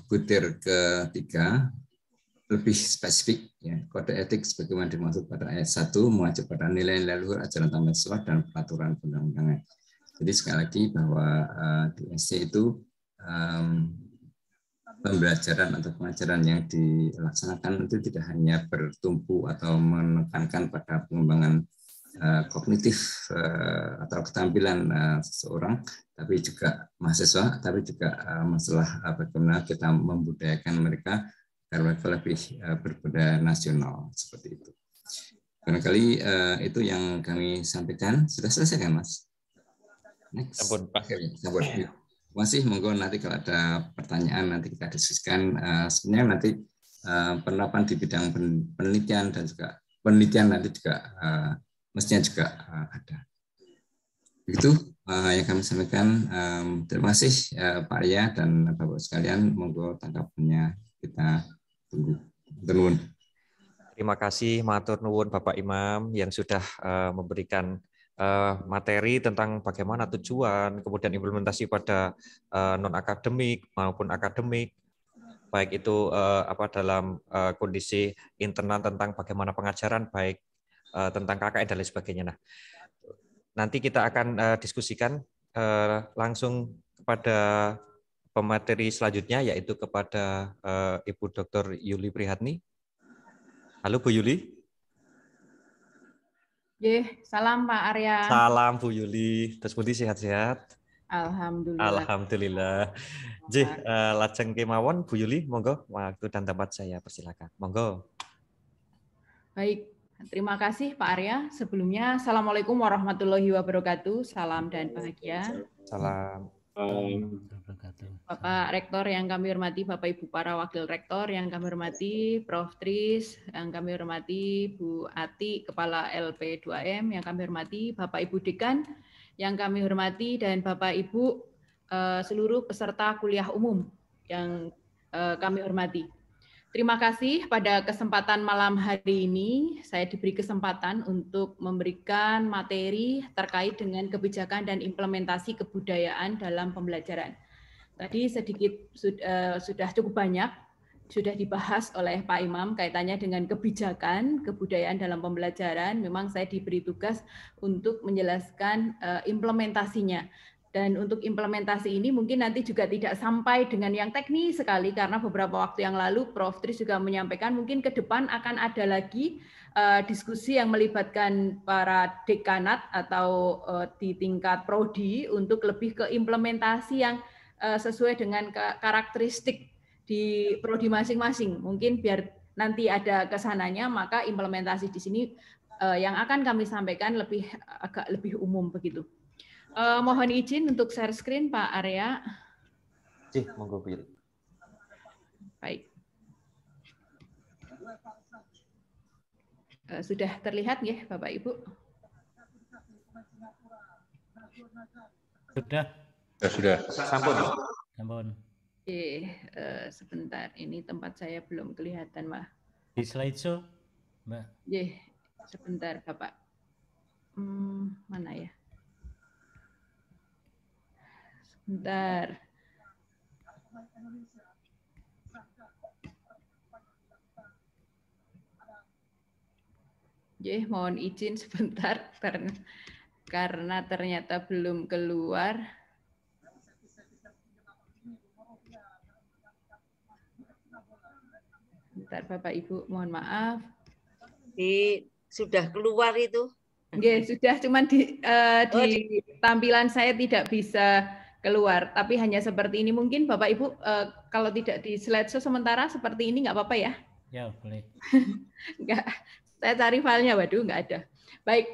butir ketiga lebih spesifik ya, kode etik sebagaimana dimaksud pada ayat 1 mengacu pada nilai-nilai luhur ajaran mahasiswa dan peraturan perundang-undangan. Jadi sekali lagi bahwa di UST itu pembelajaran atau pengajaran yang dilaksanakan itu tidak hanya bertumpu atau menekankan pada pengembangan kognitif atau keterampilan seseorang, tapi juga mahasiswa, tapi juga masalah bagaimana kita membudayakan mereka agar mereka lebih berbudaya nasional seperti itu. Barangkali itu yang kami sampaikan. Sudah selesai kan, Mas? Next. Ampun, Pak. Sampun. Masih monggo nanti kalau ada pertanyaan nanti kita diskusikan. Sebenarnya nanti penerapan di bidang penelitian dan juga penelitian nanti juga mestinya juga ada. Begitu yang kami sampaikan. Terima kasih Pak Arya dan Bapak sekalian. Monggo tanggapannya kita tunggu. Terima kasih. Terima kasih matur nuwun Bapak Imam yang sudah memberikan materi tentang bagaimana tujuan, kemudian implementasi pada non akademik maupun akademik, baik itu dalam kondisi internal tentang bagaimana pengajaran, baik tentang KKN dan lain sebagainya. Nah, nanti kita akan diskusikan langsung kepada pemateri selanjutnya, yaitu kepada Ibu Dr. Yuli Prihatni. Halo Bu Yuli. Salam Pak Arya. Salam Bu Yuli. Terus pundi sehat-sehat? Alhamdulillah. Alhamdulillah. Lajeng kemawon Bu Yuli, monggo waktu dan tempat saya persilakan. Monggo. Baik, terima kasih Pak Arya. Sebelumnya Assalamualaikum warahmatullahi wabarakatuh. Salam dan bahagia. Salam. Bapak Rektor yang kami hormati, Bapak Ibu para Wakil Rektor yang kami hormati, Prof. Tris yang kami hormati, Bu Ati, Kepala LP2M yang kami hormati, Bapak Ibu Dekan yang kami hormati, dan Bapak Ibu seluruh peserta kuliah umum yang kami hormati. Terima kasih pada kesempatan malam hari ini saya diberi kesempatan untuk memberikan materi terkait dengan kebijakan dan implementasi kebudayaan dalam pembelajaran. Tadi sedikit sudah cukup banyak sudah dibahas oleh Pak Imam kaitannya dengan kebijakan kebudayaan dalam pembelajaran. Memang saya diberi tugas untuk menjelaskan implementasinya. Dan untuk implementasi ini mungkin nanti juga tidak sampai dengan yang teknis sekali, karena beberapa waktu yang lalu Prof. Tris juga menyampaikan mungkin ke depan akan ada lagi diskusi yang melibatkan para dekanat atau di tingkat prodi untuk lebih ke implementasi yang sesuai dengan karakteristik di prodi masing-masing. Mungkin biar nanti ada kesananya, maka implementasi di sini yang akan kami sampaikan agak lebih umum begitu. Mohon izin untuk share screen Pak Arya. Monggo Bu. Baik. Sudah terlihat ya Bapak Ibu? Sudah. Sampun. Sebentar, ini tempat saya belum kelihatan, Mbak. Di slideshow, Mbak. Sebentar Bapak. Mana ya? Sebentar. Mohon izin sebentar karena ternyata belum keluar. Bentar Bapak Ibu, mohon maaf. Sudah keluar itu? Sudah, cuman di tampilan saya tidak bisa keluar, tapi hanya seperti ini. Mungkin Bapak Ibu kalau tidak di slideshow sementara seperti ini nggak apa-apa ya? Ya, boleh. Enggak, saya cari filenya, waduh nggak ada. Baik,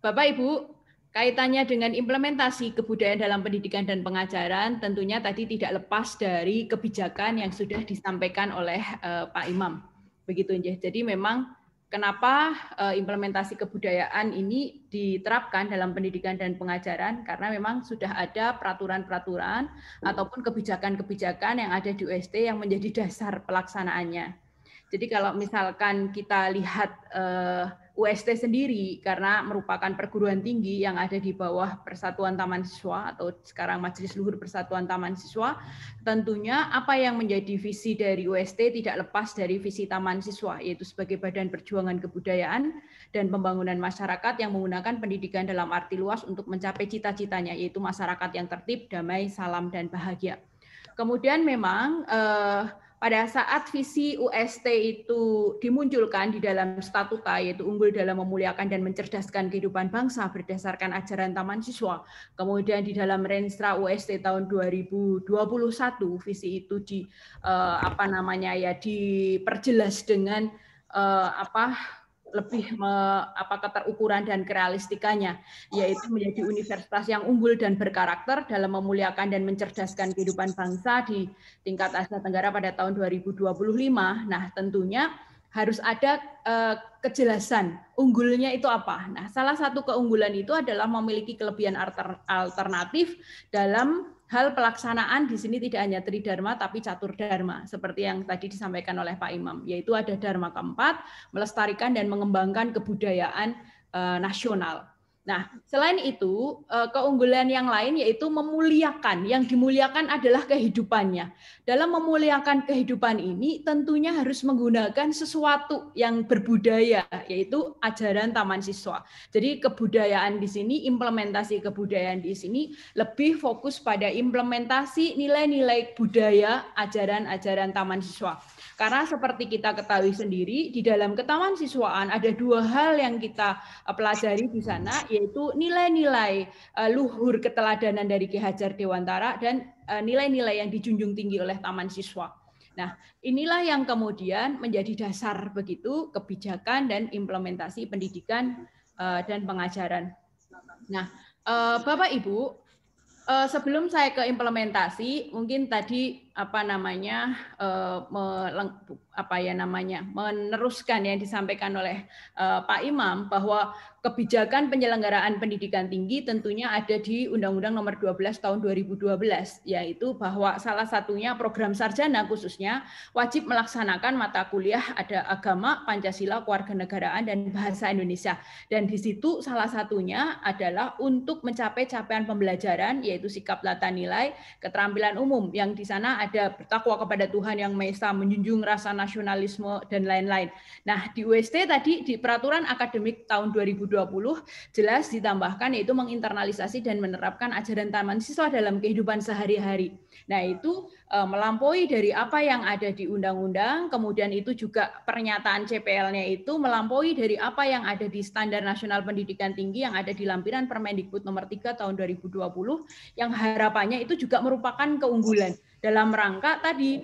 Bapak Ibu, kaitannya dengan implementasi kebudayaan dalam pendidikan dan pengajaran, tentunya tadi tidak lepas dari kebijakan yang sudah disampaikan oleh Pak Imam. Begitu, jadi memang kenapa implementasi kebudayaan ini diterapkan dalam pendidikan dan pengajaran? Karena memang sudah ada peraturan-peraturan ataupun kebijakan-kebijakan yang ada di UST yang menjadi dasar pelaksanaannya. Jadi kalau misalkan kita lihat UST sendiri, karena merupakan perguruan tinggi yang ada di bawah Persatuan Taman Siswa atau sekarang Majelis Luhur Persatuan Taman Siswa, tentunya apa yang menjadi visi dari UST tidak lepas dari visi Taman Siswa, yaitu sebagai badan perjuangan kebudayaan dan pembangunan masyarakat yang menggunakan pendidikan dalam arti luas untuk mencapai cita-citanya, yaitu masyarakat yang tertib, damai, salam, dan bahagia. Kemudian memang pada saat visi UST itu dimunculkan di dalam statuta, yaitu unggul dalam memuliakan dan mencerdaskan kehidupan bangsa berdasarkan ajaran Taman Siswa. Kemudian di dalam Renstra UST tahun 2021, visi itu diperjelas dengan lebih keterukuran dan kerealistikannya, yaitu menjadi universitas yang unggul dan berkarakter dalam memuliakan dan mencerdaskan kehidupan bangsa di tingkat Asia Tenggara pada tahun 2025. Nah, tentunya harus ada kejelasan unggulnya itu apa. Nah, salah satu keunggulan itu adalah memiliki kelebihan alternatif dalam hal pelaksanaan. Di sini tidak hanya tridharma tapi catur dharma seperti yang tadi disampaikan oleh Pak Imam, yaitu ada dharma keempat, melestarikan dan mengembangkan kebudayaan nasional. Nah, selain itu, keunggulan yang lain yaitu memuliakan. Yang dimuliakan adalah kehidupannya. Dalam memuliakan kehidupan ini tentunya harus menggunakan sesuatu yang berbudaya, yaitu ajaran taman siswa. Jadi kebudayaan di sini, implementasi kebudayaan di sini lebih fokus pada implementasi nilai-nilai budaya, ajaran-ajaran taman siswa. Karena seperti kita ketahui sendiri, di dalam ketaman siswaan ada dua hal yang kita pelajari di sana, yaitu nilai-nilai luhur keteladanan dari Ki Hajar Dewantara dan nilai-nilai yang dijunjung tinggi oleh taman siswa. Nah, inilah yang kemudian menjadi dasar begitu kebijakan dan implementasi pendidikan dan pengajaran. Nah, Bapak Ibu, sebelum saya ke implementasi, mungkin tadi meneruskan yang disampaikan oleh Pak Imam bahwa kebijakan penyelenggaraan pendidikan tinggi tentunya ada di Undang-Undang Nomor 12 Tahun 2012, yaitu bahwa salah satunya program sarjana khususnya wajib melaksanakan mata kuliah ada agama, Pancasila, kewarganegaraan dan bahasa Indonesia. Dan di situ salah satunya adalah untuk mencapai capaian pembelajaran yaitu sikap tata nilai, keterampilan umum yang di sana ada bertakwa kepada Tuhan Yang Maha Esa, menjunjung rasa nasionalisme dan lain-lain. Nah, di UST tadi di peraturan akademik tahun 2020 jelas ditambahkan yaitu menginternalisasi dan menerapkan ajaran taman siswa dalam kehidupan sehari-hari. Nah, itu melampaui dari apa yang ada di undang-undang, kemudian itu juga pernyataan CPL-nya itu melampaui dari apa yang ada di Standar Nasional Pendidikan Tinggi yang ada di lampiran Permendikbud nomor 3 tahun 2020 yang harapannya itu juga merupakan keunggulan dalam rangka tadi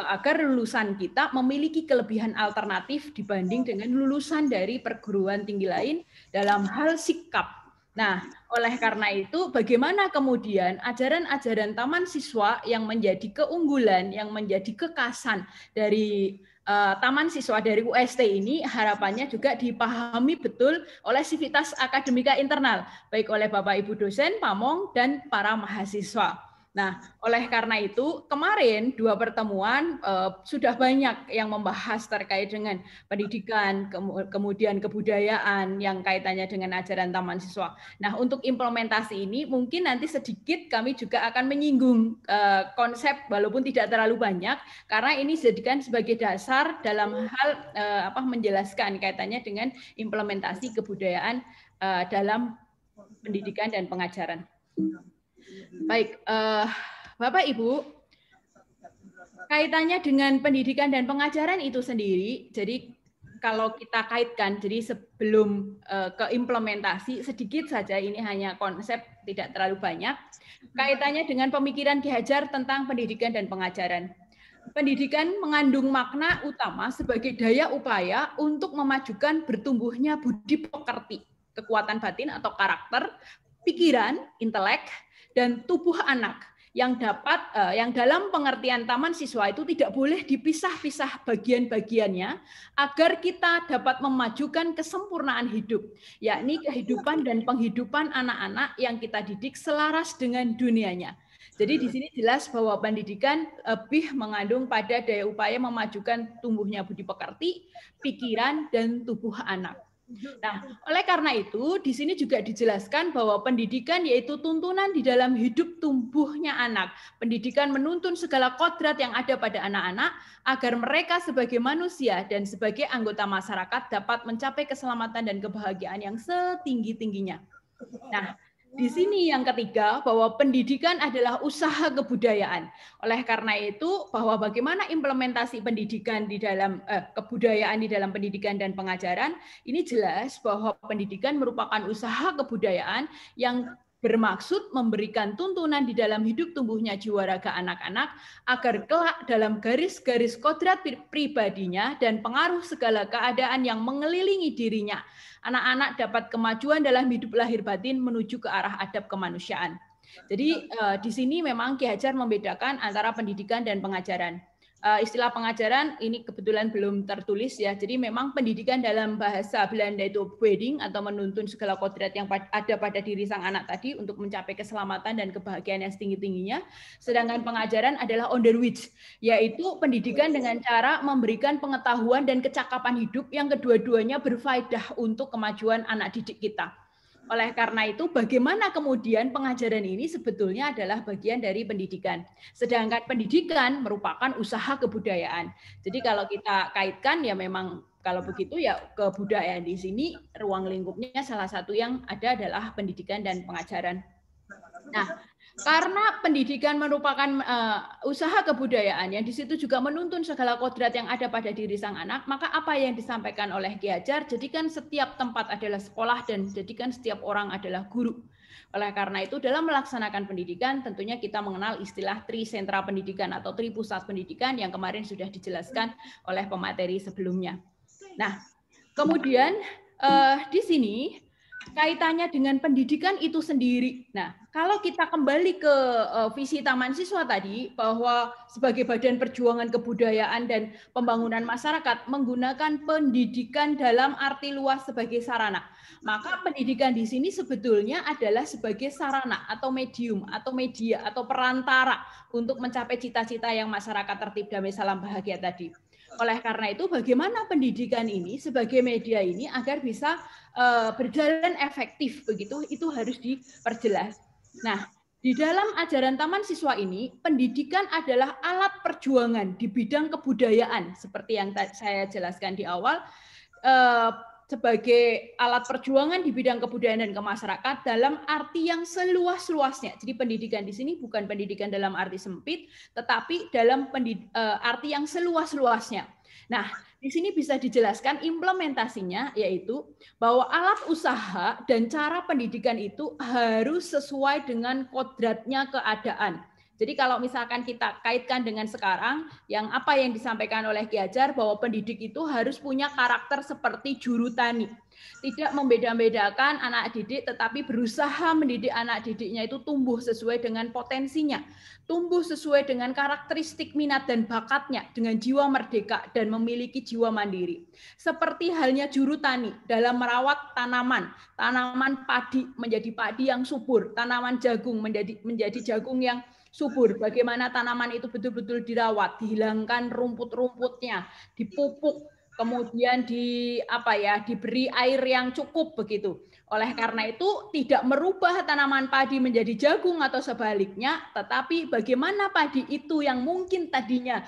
agar lulusan kita memiliki kelebihan alternatif dibanding dengan lulusan dari perguruan tinggi lain dalam hal sikap. Nah, oleh karena itu, bagaimana kemudian ajaran-ajaran taman siswa yang menjadi keunggulan, yang menjadi kekasan dari taman siswa dari UST ini harapannya juga dipahami betul oleh sivitas akademika internal, baik oleh Bapak Ibu dosen, pamong, dan para mahasiswa. Nah, oleh karena itu kemarin 2 pertemuan sudah banyak yang membahas terkait dengan pendidikan, kemudian kebudayaan yang kaitannya dengan ajaran taman siswa. Nah, untuk implementasi ini mungkin nanti sedikit kami juga akan menyinggung konsep walaupun tidak terlalu banyak karena ini dijadikan sebagai dasar dalam hal menjelaskan kaitannya dengan implementasi kebudayaan dalam pendidikan dan pengajaran. Baik, Bapak Ibu, kaitannya dengan pendidikan dan pengajaran itu sendiri, jadi kalau kita kaitkan, jadi sebelum ke implementasi, sedikit saja ini hanya konsep, tidak terlalu banyak, kaitannya dengan pemikiran Ki Hajar tentang pendidikan dan pengajaran. Pendidikan mengandung makna utama sebagai daya upaya untuk memajukan bertumbuhnya budi pekerti, kekuatan batin atau karakter, pikiran, intelek, dan tubuh anak yang dalam pengertian taman siswa itu tidak boleh dipisah-pisah bagian-bagiannya agar kita dapat memajukan kesempurnaan hidup, yakni kehidupan dan penghidupan anak-anak yang kita didik selaras dengan dunianya. Jadi di sini jelas bahwa pendidikan lebih mengandung pada daya upaya memajukan tumbuhnya budi pekerti, pikiran, dan tubuh anak. Nah, oleh karena itu, di sini juga dijelaskan bahwa pendidikan yaitu tuntunan di dalam hidup tumbuhnya anak. Pendidikan menuntun segala kodrat yang ada pada anak-anak agar mereka sebagai manusia dan sebagai anggota masyarakat dapat mencapai keselamatan dan kebahagiaan yang setinggi-tingginya. Nah, di sini yang ketiga, bahwa pendidikan adalah usaha kebudayaan. Oleh karena itu, bahwa bagaimana implementasi pendidikan di dalam kebudayaan di dalam pendidikan dan pengajaran, ini jelas bahwa pendidikan merupakan usaha kebudayaan yang bermaksud memberikan tuntunan di dalam hidup tumbuhnya jiwa raga anak-anak agar kelak dalam garis-garis kodrat pribadinya dan pengaruh segala keadaan yang mengelilingi dirinya, anak-anak dapat kemajuan dalam hidup lahir batin menuju ke arah adab kemanusiaan. Jadi di sini memang Ki Hajar membedakan antara pendidikan dan pengajaran. Istilah pengajaran ini kebetulan belum tertulis ya. Jadi memang pendidikan dalam bahasa Belanda itu opvoeding atau menuntun segala kodrat yang ada pada diri sang anak tadi untuk mencapai keselamatan dan kebahagiaan yang setinggi-tingginya. Sedangkan pengajaran adalah onderwijs, yaitu pendidikan dengan cara memberikan pengetahuan dan kecakapan hidup yang kedua-duanya berfaedah untuk kemajuan anak didik kita. Oleh karena itu, bagaimana kemudian pengajaran ini sebetulnya adalah bagian dari pendidikan. Sedangkan pendidikan merupakan usaha kebudayaan. Jadi kalau kita kaitkan ya memang kalau begitu ya kebudayaan di sini ruang lingkupnya salah satu yang ada adalah pendidikan dan pengajaran. Nah, karena pendidikan merupakan usaha kebudayaan yang di situ juga menuntun segala kodrat yang ada pada diri sang anak, maka apa yang disampaikan oleh Ki Hajar, jadikan setiap tempat adalah sekolah dan jadikan setiap orang adalah guru. Oleh karena itu dalam melaksanakan pendidikan tentunya kita mengenal istilah tri sentra pendidikan atau tri pusat pendidikan yang kemarin sudah dijelaskan oleh pemateri sebelumnya. Nah, kemudian di sini kaitannya dengan pendidikan itu sendiri. Nah, kalau kita kembali ke visi Taman Siswa tadi, bahwa sebagai badan perjuangan kebudayaan dan pembangunan masyarakat menggunakan pendidikan dalam arti luas sebagai sarana. Maka pendidikan di sini sebetulnya adalah sebagai sarana atau medium atau media atau perantara untuk mencapai cita-cita yang masyarakat tertib, damai, salam, bahagia tadi. Oleh karena itu, bagaimana pendidikan ini sebagai media ini agar bisa berjalan efektif begitu, itu harus diperjelas. Nah, di dalam ajaran Taman Siswa ini, pendidikan adalah alat perjuangan di bidang kebudayaan, seperti yang saya jelaskan di awal, sebagai alat perjuangan di bidang kebudayaan dan kemasyarakat dalam arti yang seluas-luasnya. Jadi pendidikan di sini bukan pendidikan dalam arti sempit, tetapi dalam arti yang seluas-luasnya. Nah, di sini bisa dijelaskan implementasinya, yaitu bahwa alat usaha dan cara pendidikan itu harus sesuai dengan kodratnya keadaan. Jadi kalau misalkan kita kaitkan dengan sekarang, yang apa yang disampaikan oleh Ki Hajar bahwa pendidik itu harus punya karakter seperti juru tani. Tidak membeda-bedakan anak didik, tetapi berusaha mendidik anak didiknya itu tumbuh sesuai dengan potensinya. Tumbuh sesuai dengan karakteristik minat dan bakatnya, dengan jiwa merdeka dan memiliki jiwa mandiri. Seperti halnya juru tani dalam merawat tanaman. Tanaman padi menjadi padi yang subur, tanaman jagung menjadi jagung yang subur, bagaimana tanaman itu betul-betul dirawat, dihilangkan rumput-rumputnya, dipupuk, kemudian diberi air yang cukup begitu. Oleh karena itu tidak merubah tanaman padi menjadi jagung atau sebaliknya, tetapi bagaimana padi itu yang mungkin tadinya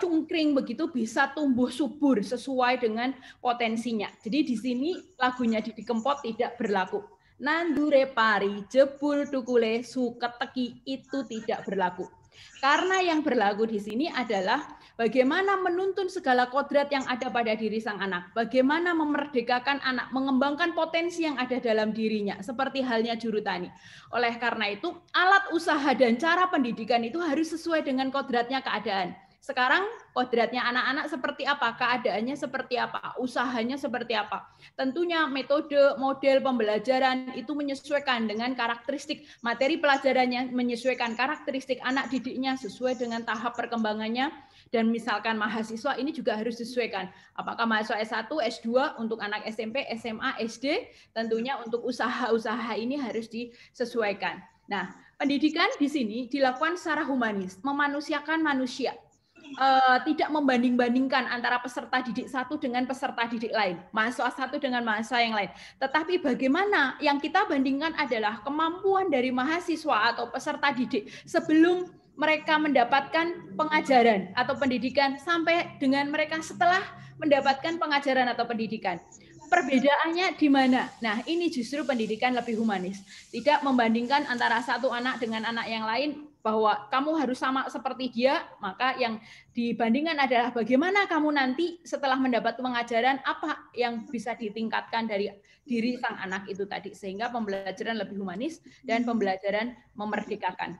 cungkring begitu bisa tumbuh subur sesuai dengan potensinya. Jadi di sini lagunya Didi Kempot tidak berlaku. Nandure pari jebul tukule suketeki itu tidak berlaku. Karena yang berlaku di sini adalah bagaimana menuntun segala kodrat yang ada pada diri sang anak, bagaimana memerdekakan anak, mengembangkan potensi yang ada dalam dirinya, seperti halnya juru tani. Oleh karena itu, alat usaha dan cara pendidikan itu harus sesuai dengan kodratnya keadaan. Sekarang kodratnya anak-anak seperti apa, keadaannya seperti apa, usahanya seperti apa. Tentunya metode, model pembelajaran itu menyesuaikan dengan karakteristik materi pelajarannya, menyesuaikan karakteristik anak didiknya sesuai dengan tahap perkembangannya. Dan misalkan mahasiswa ini juga harus disesuaikan. Apakah mahasiswa S1, S2 untuk anak SMP, SMA, SD, tentunya untuk usaha-usaha ini harus disesuaikan. Nah, pendidikan di sini dilakukan secara humanis, memanusiakan manusia. Tidak membanding-bandingkan antara peserta didik satu dengan peserta didik lain, mahasiswa satu dengan mahasiswa yang lain. Tetapi bagaimana yang kita bandingkan adalah kemampuan dari mahasiswa atau peserta didik sebelum mereka mendapatkan pengajaran atau pendidikan sampai dengan mereka setelah mendapatkan pengajaran atau pendidikan. Perbedaannya di mana? Nah, ini justru pendidikan lebih humanis. Tidak membandingkan antara satu anak dengan anak yang lain, bahwa kamu harus sama seperti dia, maka yang dibandingkan adalah bagaimana kamu nanti setelah mendapat pengajaran, apa yang bisa ditingkatkan dari diri sang anak itu tadi. Sehingga pembelajaran lebih humanis dan pembelajaran memerdekakan.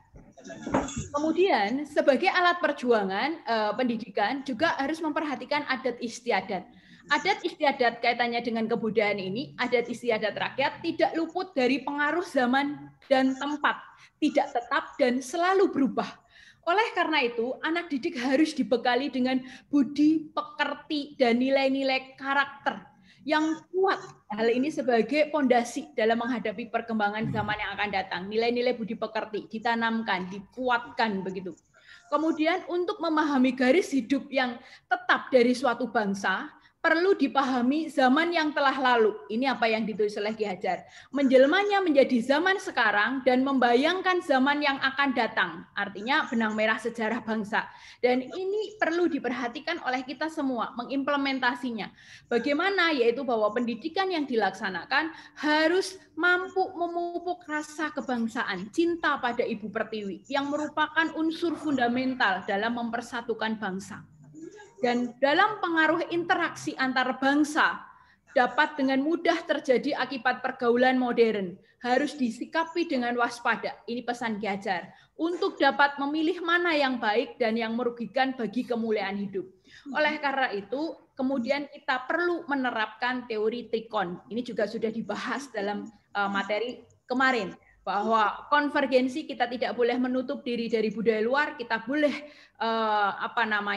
Kemudian, sebagai alat perjuangan pendidikan juga harus memperhatikan adat istiadat. Adat istiadat kaitannya dengan kebudayaan ini, adat istiadat rakyat tidak luput dari pengaruh zaman dan tempat, tidak tetap dan selalu berubah. Oleh karena itu, anak didik harus dibekali dengan budi pekerti dan nilai-nilai karakter yang kuat. Hal ini sebagai pondasi dalam menghadapi perkembangan zaman yang akan datang. Nilai-nilai budi pekerti ditanamkan, dikuatkan begitu. Kemudian untuk memahami garis hidup yang tetap dari suatu bangsa, perlu dipahami zaman yang telah lalu. Ini apa yang ditulis oleh Ki Hajar. Menjelmanya menjadi zaman sekarang dan membayangkan zaman yang akan datang. Artinya benang merah sejarah bangsa. Dan ini perlu diperhatikan oleh kita semua, mengimplementasinya. Bagaimana? Yaitu bahwa pendidikan yang dilaksanakan harus mampu memupuk rasa kebangsaan, cinta pada Ibu Pertiwi, yang merupakan unsur fundamental dalam mempersatukan bangsa. Dan dalam pengaruh interaksi antar bangsa dapat dengan mudah terjadi akibat pergaulan modern. Harus disikapi dengan waspada. Ini pesan Ki Hajar. Untuk dapat memilih mana yang baik dan yang merugikan bagi kemuliaan hidup. Oleh karena itu, kemudian kita perlu menerapkan teori trikon. Ini juga sudah dibahas dalam materi kemarin. Bahwa konvergensi kita tidak boleh menutup diri dari budaya luar, kita boleh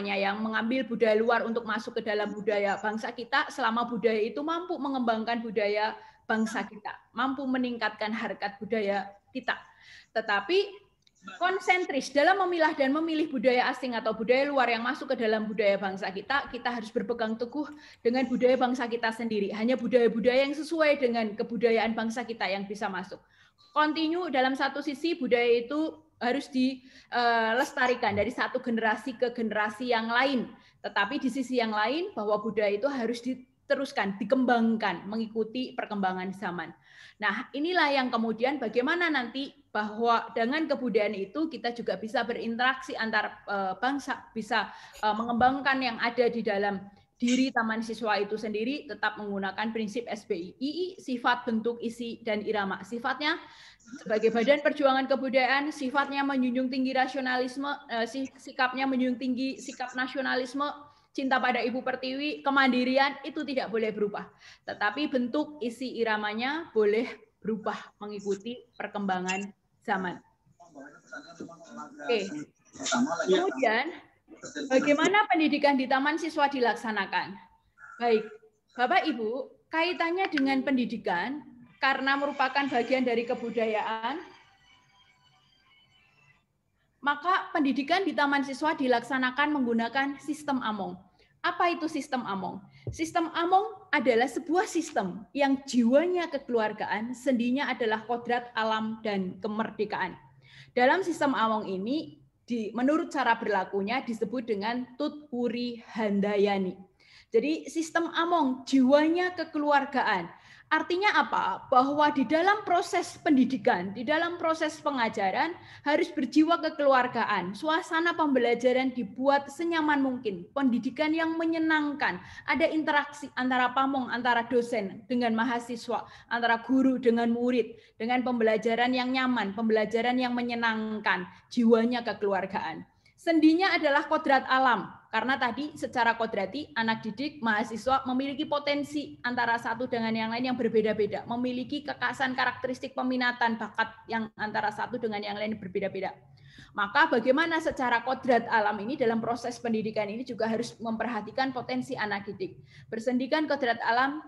yang mengambil budaya luar untuk masuk ke dalam budaya bangsa kita selama budaya itu mampu mengembangkan budaya bangsa kita, mampu meningkatkan harkat budaya kita. Tetapi konsentris dalam memilah dan memilih budaya asing atau budaya luar yang masuk ke dalam budaya bangsa kita, kita harus berpegang teguh dengan budaya bangsa kita sendiri. Hanya budaya-budaya yang sesuai dengan kebudayaan bangsa kita yang bisa masuk. Kontinu dalam satu sisi budaya itu harus dilestarikan dari satu generasi ke generasi yang lain. Tetapi di sisi yang lain bahwa budaya itu harus diteruskan, dikembangkan, mengikuti perkembangan zaman. Nah, inilah yang kemudian bagaimana nanti bahwa dengan kebudayaan itu kita juga bisa berinteraksi antar bangsa, bisa mengembangkan yang ada di dalam diri Taman Siswa itu sendiri, tetap menggunakan prinsip SBI, sifat, bentuk, isi, dan irama. Sifatnya sebagai badan perjuangan kebudayaan, sifatnya menjunjung tinggi rasionalisme, sikapnya menjunjung tinggi sikap nasionalisme, cinta pada Ibu Pertiwi, kemandirian, itu tidak boleh berubah. Tetapi bentuk, isi, iramanya boleh berubah mengikuti perkembangan zaman. Oke. Kemudian, bagaimana pendidikan di Taman Siswa dilaksanakan? Baik, Bapak Ibu, kaitannya dengan pendidikan karena merupakan bagian dari kebudayaan, maka pendidikan di Taman Siswa dilaksanakan menggunakan sistem Among. Apa itu sistem Among? Sistem Among adalah sebuah sistem yang jiwanya kekeluargaan, sendinya adalah kodrat alam dan kemerdekaan. Dalam sistem Among ini, menurut cara berlakunya disebut dengan Tut Wuri Handayani. Jadi sistem Among, jiwanya kekeluargaan. Artinya apa? Bahwa di dalam proses pendidikan, di dalam proses pengajaran harus berjiwa kekeluargaan. Suasana pembelajaran dibuat senyaman mungkin. Pendidikan yang menyenangkan. Ada interaksi antara pamong, antara dosen dengan mahasiswa, antara guru dengan murid, dengan pembelajaran yang nyaman, pembelajaran yang menyenangkan, jiwanya kekeluargaan. Sendinya adalah kodrat alam, karena tadi secara kodrati anak didik, mahasiswa memiliki potensi antara satu dengan yang lain yang berbeda-beda, memiliki kekhasan karakteristik peminatan bakat yang antara satu dengan yang lain berbeda-beda. Maka bagaimana secara kodrat alam ini dalam proses pendidikan ini juga harus memperhatikan potensi anak didik. Bersendikan kodrat alam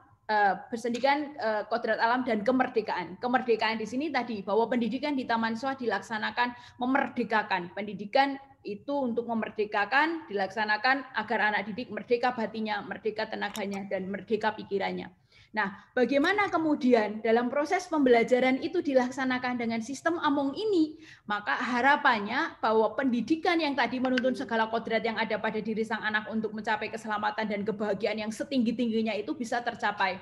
dan kemerdekaan. Kemerdekaan di sini tadi bahwa pendidikan di Taman Siswa dilaksanakan memerdekakan. Pendidikan itu untuk memerdekakan dilaksanakan agar anak didik merdeka batinnya, merdeka tenaganya, dan merdeka pikirannya. Nah, bagaimana kemudian dalam proses pembelajaran itu dilaksanakan dengan sistem Among ini, maka harapannya bahwa pendidikan yang tadi menuntun segala kodrat yang ada pada diri sang anak untuk mencapai keselamatan dan kebahagiaan yang setinggi-tingginya itu bisa tercapai.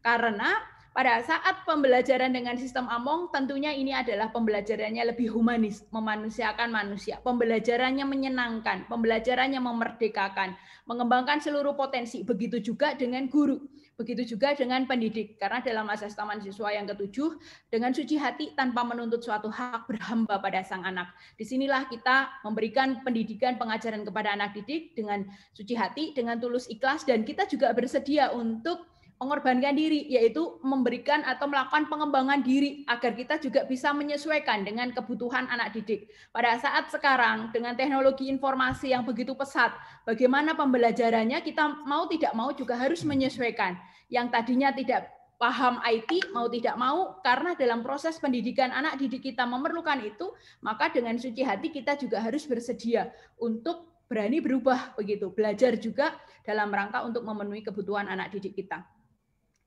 Karena pada saat pembelajaran dengan sistem Among, tentunya ini adalah pembelajarannya lebih humanis, memanusiakan manusia. Pembelajarannya menyenangkan, pembelajarannya memerdekakan, mengembangkan seluruh potensi. Begitu juga dengan guru, begitu juga dengan pendidik. Karena dalam asas taman siswa yang ke-7, dengan suci hati tanpa menuntut suatu hak berhamba pada sang anak. Disinilah kita memberikan pendidikan, pengajaran kepada anak didik dengan suci hati, dengan tulus ikhlas, dan kita juga bersedia untuk mengorbankan diri, yaitu memberikan atau melakukan pengembangan diri agar kita juga bisa menyesuaikan dengan kebutuhan anak didik. Pada saat sekarang dengan teknologi informasi yang begitu pesat, bagaimana pembelajarannya kita mau tidak mau juga harus menyesuaikan. Yang tadinya tidak paham IT mau tidak mau, karena dalam proses pendidikan anak didik kita memerlukan itu, maka dengan suci hati kita juga harus bersedia untuk berani berubah begitu, belajar juga dalam rangka untuk memenuhi kebutuhan anak didik kita.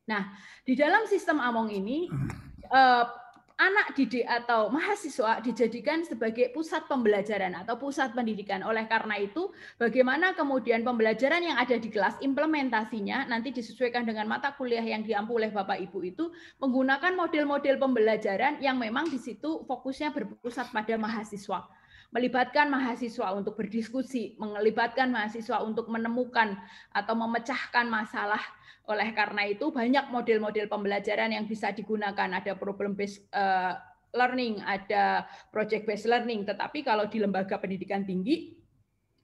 Nah, di dalam sistem Among ini, anak didik atau mahasiswa dijadikan sebagai pusat pembelajaran atau pusat pendidikan. Oleh karena itu, bagaimana kemudian pembelajaran yang ada di kelas, implementasinya nanti disesuaikan dengan mata kuliah yang diampu oleh Bapak Ibu itu, menggunakan model-model pembelajaran yang memang di situ fokusnya berpusat pada mahasiswa. Melibatkan mahasiswa untuk berdiskusi, melibatkan mahasiswa untuk menemukan atau memecahkan masalah. Oleh karena itu banyak model-model pembelajaran yang bisa digunakan, ada problem based learning, ada project based learning, tetapi kalau di lembaga pendidikan tinggi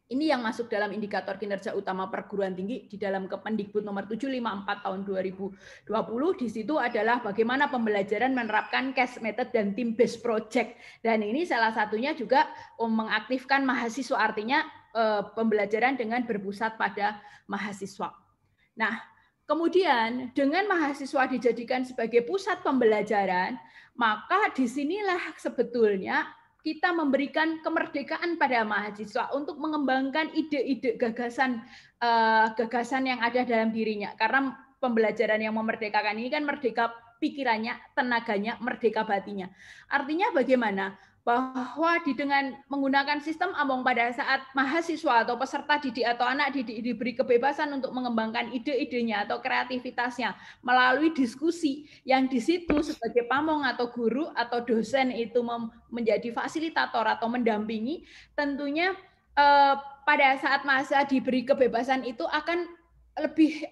ini yang masuk dalam indikator kinerja utama perguruan tinggi di dalam Kemendikbud nomor 754 tahun 2020, di situ adalah bagaimana pembelajaran menerapkan case method dan team based project, dan ini salah satunya juga mengaktifkan mahasiswa, artinya pembelajaran dengan berpusat pada mahasiswa. Nah, kemudian dengan mahasiswa dijadikan sebagai pusat pembelajaran, maka disinilah sebetulnya kita memberikan kemerdekaan pada mahasiswa untuk mengembangkan ide-ide gagasan yang ada dalam dirinya. Karena pembelajaran yang memerdekakan ini kan merdeka pikirannya, tenaganya, merdeka batinnya. Artinya bagaimana? Bahwa dengan menggunakan sistem Among pada saat mahasiswa atau peserta didik atau anak didik diberi kebebasan untuk mengembangkan ide-idenya atau kreativitasnya melalui diskusi yang di situ sebagai pamong atau guru atau dosen itu menjadi fasilitator atau mendampingi, tentunya pada saat masa diberi kebebasan itu akan lebih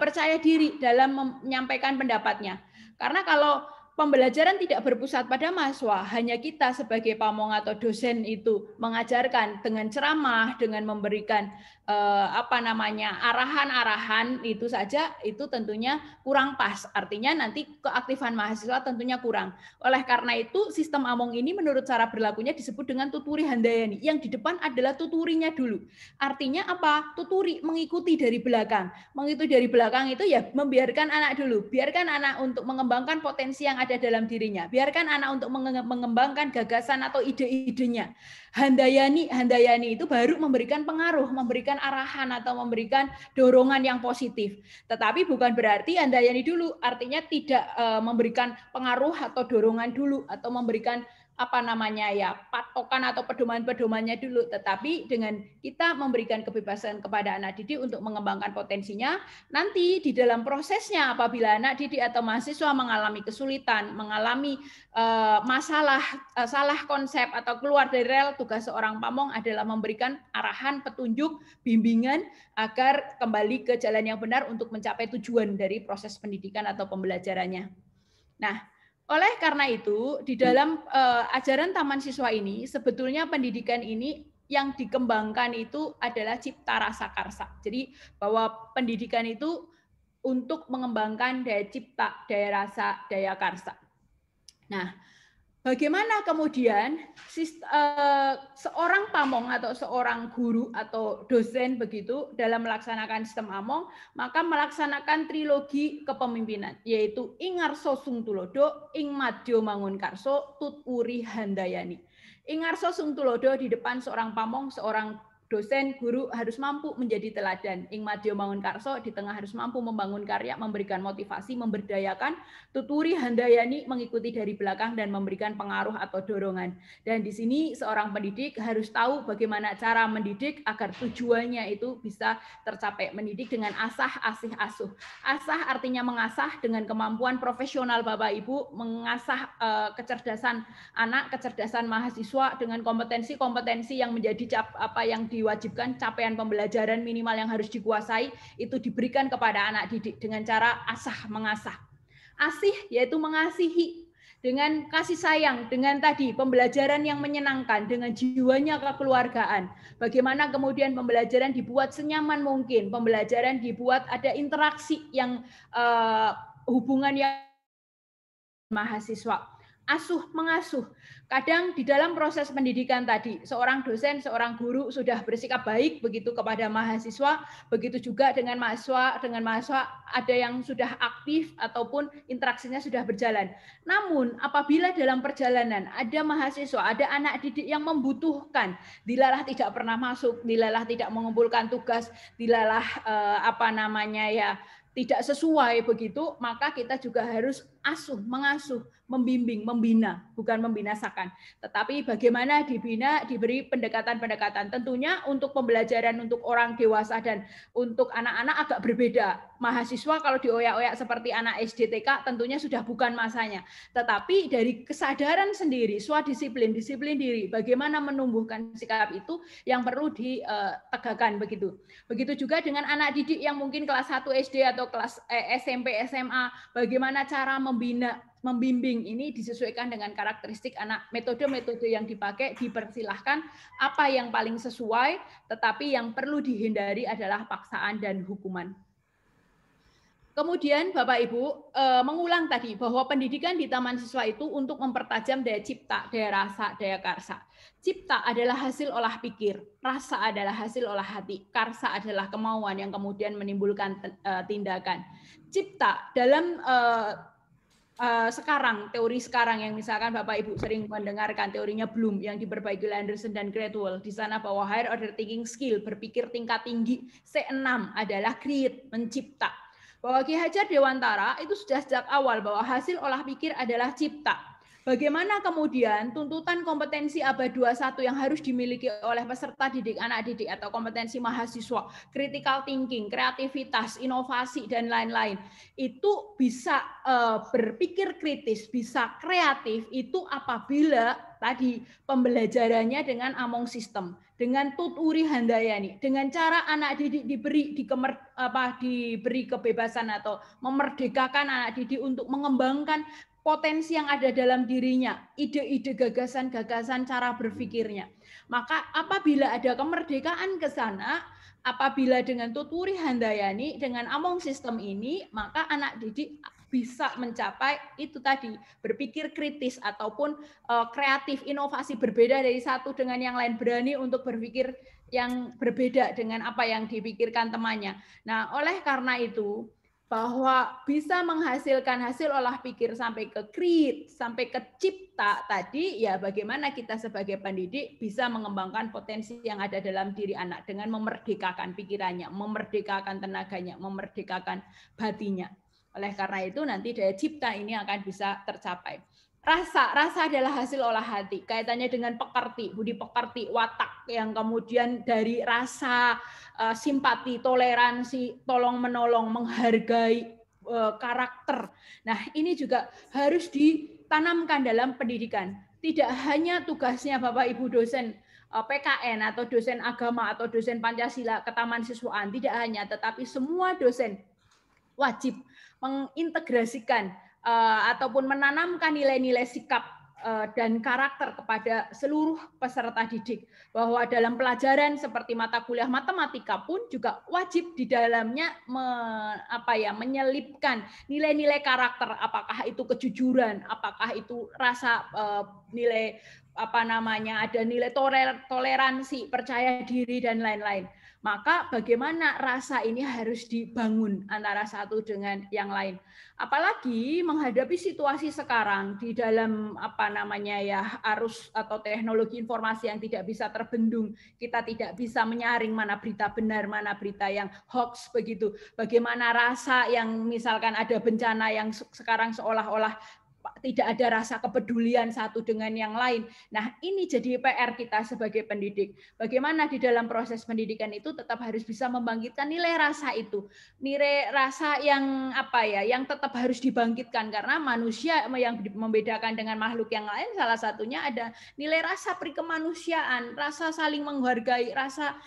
percaya diri dalam menyampaikan pendapatnya. Karena kalau pembelajaran tidak berpusat pada mahasiswa, hanya kita sebagai pamong atau dosen itu mengajarkan dengan ceramah, dengan memberikan arahan-arahan itu saja, itu tentunya kurang pas. Artinya nanti keaktifan mahasiswa tentunya kurang. Oleh karena itu sistem Among ini menurut cara berlakunya disebut dengan tuturi handayani. Yang di depan adalah tuturinya dulu. Artinya apa? Tuturi mengikuti dari belakang. Mengikuti dari belakang itu ya membiarkan anak dulu, biarkan anak untuk mengembangkan potensi yang ada dalam dirinya. Biarkan anak untuk mengembangkan gagasan atau ide-idenya. Handayani itu baru memberikan pengaruh, memberikan arahan atau memberikan dorongan yang positif. Tetapi bukan berarti handayani dulu, artinya tidak memberikan pengaruh atau dorongan dulu atau memberikan patokan atau pedoman-pedomannya dulu, tetapi dengan kita memberikan kebebasan kepada anak didik untuk mengembangkan potensinya, nanti di dalam prosesnya apabila anak didik atau mahasiswa mengalami kesulitan, mengalami masalah, salah konsep atau keluar dari rel, tugas seorang pamong adalah memberikan arahan, petunjuk, bimbingan agar kembali ke jalan yang benar untuk mencapai tujuan dari proses pendidikan atau pembelajarannya. Nah, oleh karena itu, di dalam ajaran Taman Siswa ini, sebetulnya pendidikan ini yang dikembangkan itu adalah cipta rasa karsa. Jadi bahwa pendidikan itu untuk mengembangkan daya cipta, daya rasa, daya karsa. Nah, bagaimana kemudian seorang pamong atau seorang guru atau dosen begitu dalam melaksanakan sistem Among, maka melaksanakan trilogi kepemimpinan, yaitu ing ngarsa sung tulodo, ing madya mangun karso, tuturi handayani. Ing ngarsa sung tulodo, di depan seorang pamong, seorang dosen, guru harus mampu menjadi teladan. Ing madya mangun karso, di tengah harus mampu membangun karya, memberikan motivasi, memberdayakan, tuturi handayani mengikuti dari belakang dan memberikan pengaruh atau dorongan. Dan di sini seorang pendidik harus tahu bagaimana cara mendidik agar tujuannya itu bisa tercapai. Mendidik dengan asah, asih, asuh. Asah artinya mengasah dengan kemampuan profesional Bapak Ibu, mengasah kecerdasan anak, kecerdasan mahasiswa dengan kompetensi-kompetensi yang menjadi apa yang diwajibkan, capaian pembelajaran minimal yang harus dikuasai itu diberikan kepada anak didik dengan cara asah mengasah. Asih yaitu mengasihi dengan kasih sayang, dengan tadi pembelajaran yang menyenangkan, dengan jiwanya kekeluargaan. Bagaimana kemudian pembelajaran dibuat senyaman mungkin, pembelajaran dibuat ada interaksi yang hubungan yang mahasiswa. Asuh mengasuh. Kadang di dalam proses pendidikan tadi, seorang dosen, seorang guru sudah bersikap baik begitu kepada mahasiswa, begitu juga dengan mahasiswa ada yang sudah aktif ataupun interaksinya sudah berjalan. Namun apabila dalam perjalanan ada mahasiswa, ada anak didik yang membutuhkan, dilalah tidak pernah masuk, dilalah tidak mengumpulkan tugas, dilalah tidak sesuai begitu, maka kita juga harus asuh, mengasuh, membimbing, membina, bukan membinasakan. Tetapi bagaimana dibina, diberi pendekatan-pendekatan. Tentunya untuk pembelajaran untuk orang dewasa dan untuk anak-anak agak berbeda. Mahasiswa kalau dioyak-oyak seperti anak SD TK tentunya sudah bukan masanya. Tetapi dari kesadaran sendiri, swadisiplin, disiplin diri, bagaimana menumbuhkan sikap itu yang perlu ditegakkan begitu. Begitu juga dengan anak didik yang mungkin kelas 1 SD atau kelas SMP, SMA, bagaimana cara membina, membimbing ini disesuaikan dengan karakteristik anak. Metode-metode yang dipakai dipersilahkan apa yang paling sesuai, tetapi yang perlu dihindari adalah paksaan dan hukuman. Kemudian Bapak Ibu mengulang tadi bahwa pendidikan di taman siswa itu untuk mempertajam daya cipta, daya rasa, daya karsa. Cipta adalah hasil olah pikir, rasa adalah hasil olah hati, karsa adalah kemauan yang kemudian menimbulkan tindakan. Cipta dalam teori sekarang yang misalkan Bapak Ibu sering mendengarkan teorinya Bloom yang diperbaiki oleh Anderson dan Gradwell, di sana bahwa higher order thinking skill, berpikir tingkat tinggi, C6 adalah create, mencipta. Bahwa Ki Hajar Dewantara itu sudah sejak awal bahwa hasil olah pikir adalah cipta. Bagaimana kemudian tuntutan kompetensi abad 21 yang harus dimiliki oleh peserta didik, anak didik atau kompetensi mahasiswa, critical thinking, kreativitas, inovasi, dan lain-lain, itu bisa berpikir kritis, bisa kreatif, itu apabila tadi pembelajarannya dengan among system, dengan tuturi handayani, dengan cara anak didik diberi kebebasan atau memerdekakan anak didik untuk mengembangkan potensi yang ada dalam dirinya, ide-ide, gagasan-gagasan, cara berpikirnya. Maka apabila ada kemerdekaan ke sana, apabila dengan tuturi handayani, dengan among system ini, maka anak didik bisa mencapai itu tadi, berpikir kritis ataupun kreatif, inovasi, berbeda dari satu dengan yang lain, berani untuk berpikir yang berbeda dengan apa yang dipikirkan temannya. Nah, oleh karena itu, bahwa bisa menghasilkan hasil olah pikir sampai ke create, sampai ke cipta tadi, ya bagaimana kita sebagai pendidik bisa mengembangkan potensi yang ada dalam diri anak dengan memerdekakan pikirannya, memerdekakan tenaganya, memerdekakan batinnya. Oleh karena itu nanti daya cipta ini akan bisa tercapai. Rasa adalah hasil olah hati, kaitannya dengan pekerti, budi pekerti, watak yang kemudian dari rasa simpati, toleransi, tolong menolong, menghargai karakter. Nah, ini juga harus ditanamkan dalam pendidikan. Tidak hanya tugasnya Bapak Ibu dosen PKN atau dosen agama atau dosen Pancasila ke taman siswaan, tidak hanya, tetapi semua dosen wajib mengintegrasikan ataupun menanamkan nilai-nilai sikap dan karakter kepada seluruh peserta didik, bahwa dalam pelajaran seperti mata kuliah matematika pun juga wajib di dalamnya menyelipkan nilai-nilai karakter, apakah itu kejujuran, apakah itu rasa nilai ada nilai toleransi, percaya diri dan lain-lain. Maka bagaimana rasa ini harus dibangun antara satu dengan yang lain. Apalagi menghadapi situasi sekarang di dalam arus atau teknologi informasi yang tidak bisa terbendung, kita tidak bisa menyaring mana berita benar, mana berita yang hoax begitu. Bagaimana rasa yang misalkan ada bencana yang sekarang seolah-olah tidak ada rasa kepedulian satu dengan yang lain. Nah, ini jadi PR kita sebagai pendidik. Bagaimana di dalam proses pendidikan itu tetap harus bisa membangkitkan nilai rasa itu. Nilai rasa yang yang tetap harus dibangkitkan, karena manusia yang membedakan dengan makhluk yang lain salah satunya ada nilai rasa perikemanusiaan, rasa saling menghargai, rasa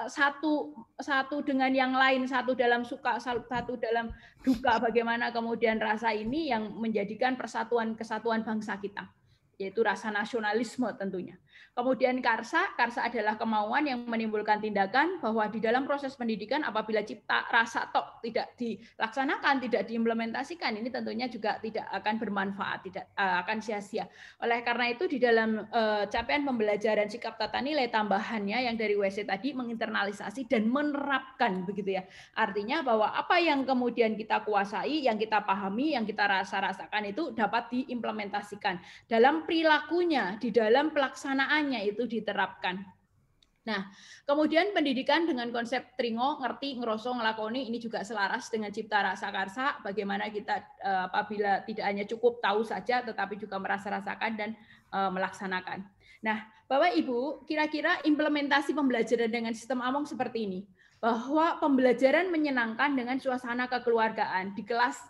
satu dengan yang lain, satu dalam suka, satu dalam duka. Bagaimana kemudian rasa ini yang menjadikan persatuan kesatuan bangsa kita, yaitu rasa nasionalisme tentunya. Kemudian karsa adalah kemauan yang menimbulkan tindakan, bahwa di dalam proses pendidikan apabila cipta rasa tok tidak dilaksanakan, tidak diimplementasikan, ini tentunya juga tidak akan bermanfaat, tidak akan sia-sia. Oleh karena itu di dalam capaian pembelajaran sikap tata nilai tambahannya yang dari WC tadi menginternalisasi dan menerapkan begitu ya. Artinya bahwa apa yang kemudian kita kuasai, yang kita pahami, yang kita rasakan itu dapat diimplementasikan dalam perilakunya, di dalam pelaksanaannya itu diterapkan. Nah, kemudian pendidikan dengan konsep tringo, ngerti, ngeroso, ngelakoni, ini juga selaras dengan cipta rasa karsa, bagaimana kita apabila tidak hanya cukup tahu saja, tetapi juga merasa-rasakan dan melaksanakan. Nah, Bapak Ibu, kira-kira implementasi pembelajaran dengan sistem Among seperti ini, bahwa pembelajaran menyenangkan dengan suasana kekeluargaan, di kelas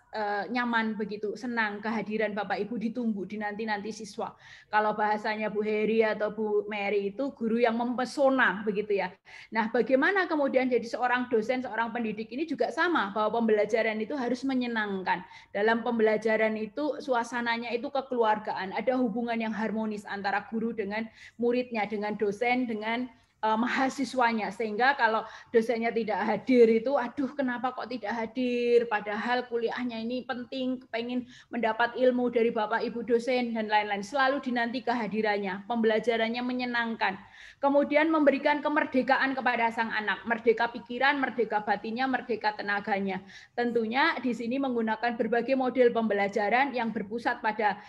nyaman begitu, senang, kehadiran Bapak Ibu ditunggu, dinanti-nanti siswa. Kalau bahasanya Bu Heri atau Bu Mary itu guru yang mempesona begitu ya. Nah, bagaimana kemudian jadi seorang dosen, seorang pendidik ini juga sama, bahwa pembelajaran itu harus menyenangkan. Dalam pembelajaran itu suasananya itu kekeluargaan, ada hubungan yang harmonis antara guru dengan muridnya, dengan dosen, dengan mahasiswanya, sehingga kalau dosennya tidak hadir itu, aduh kenapa kok tidak hadir, padahal kuliahnya ini penting, pengen mendapat ilmu dari Bapak Ibu dosen dan lain-lain, selalu dinanti kehadirannya, pembelajarannya menyenangkan. Kemudian memberikan kemerdekaan kepada sang anak, merdeka pikiran, merdeka batinnya, merdeka tenaganya. Tentunya di sini menggunakan berbagai model pembelajaran yang berpusat pada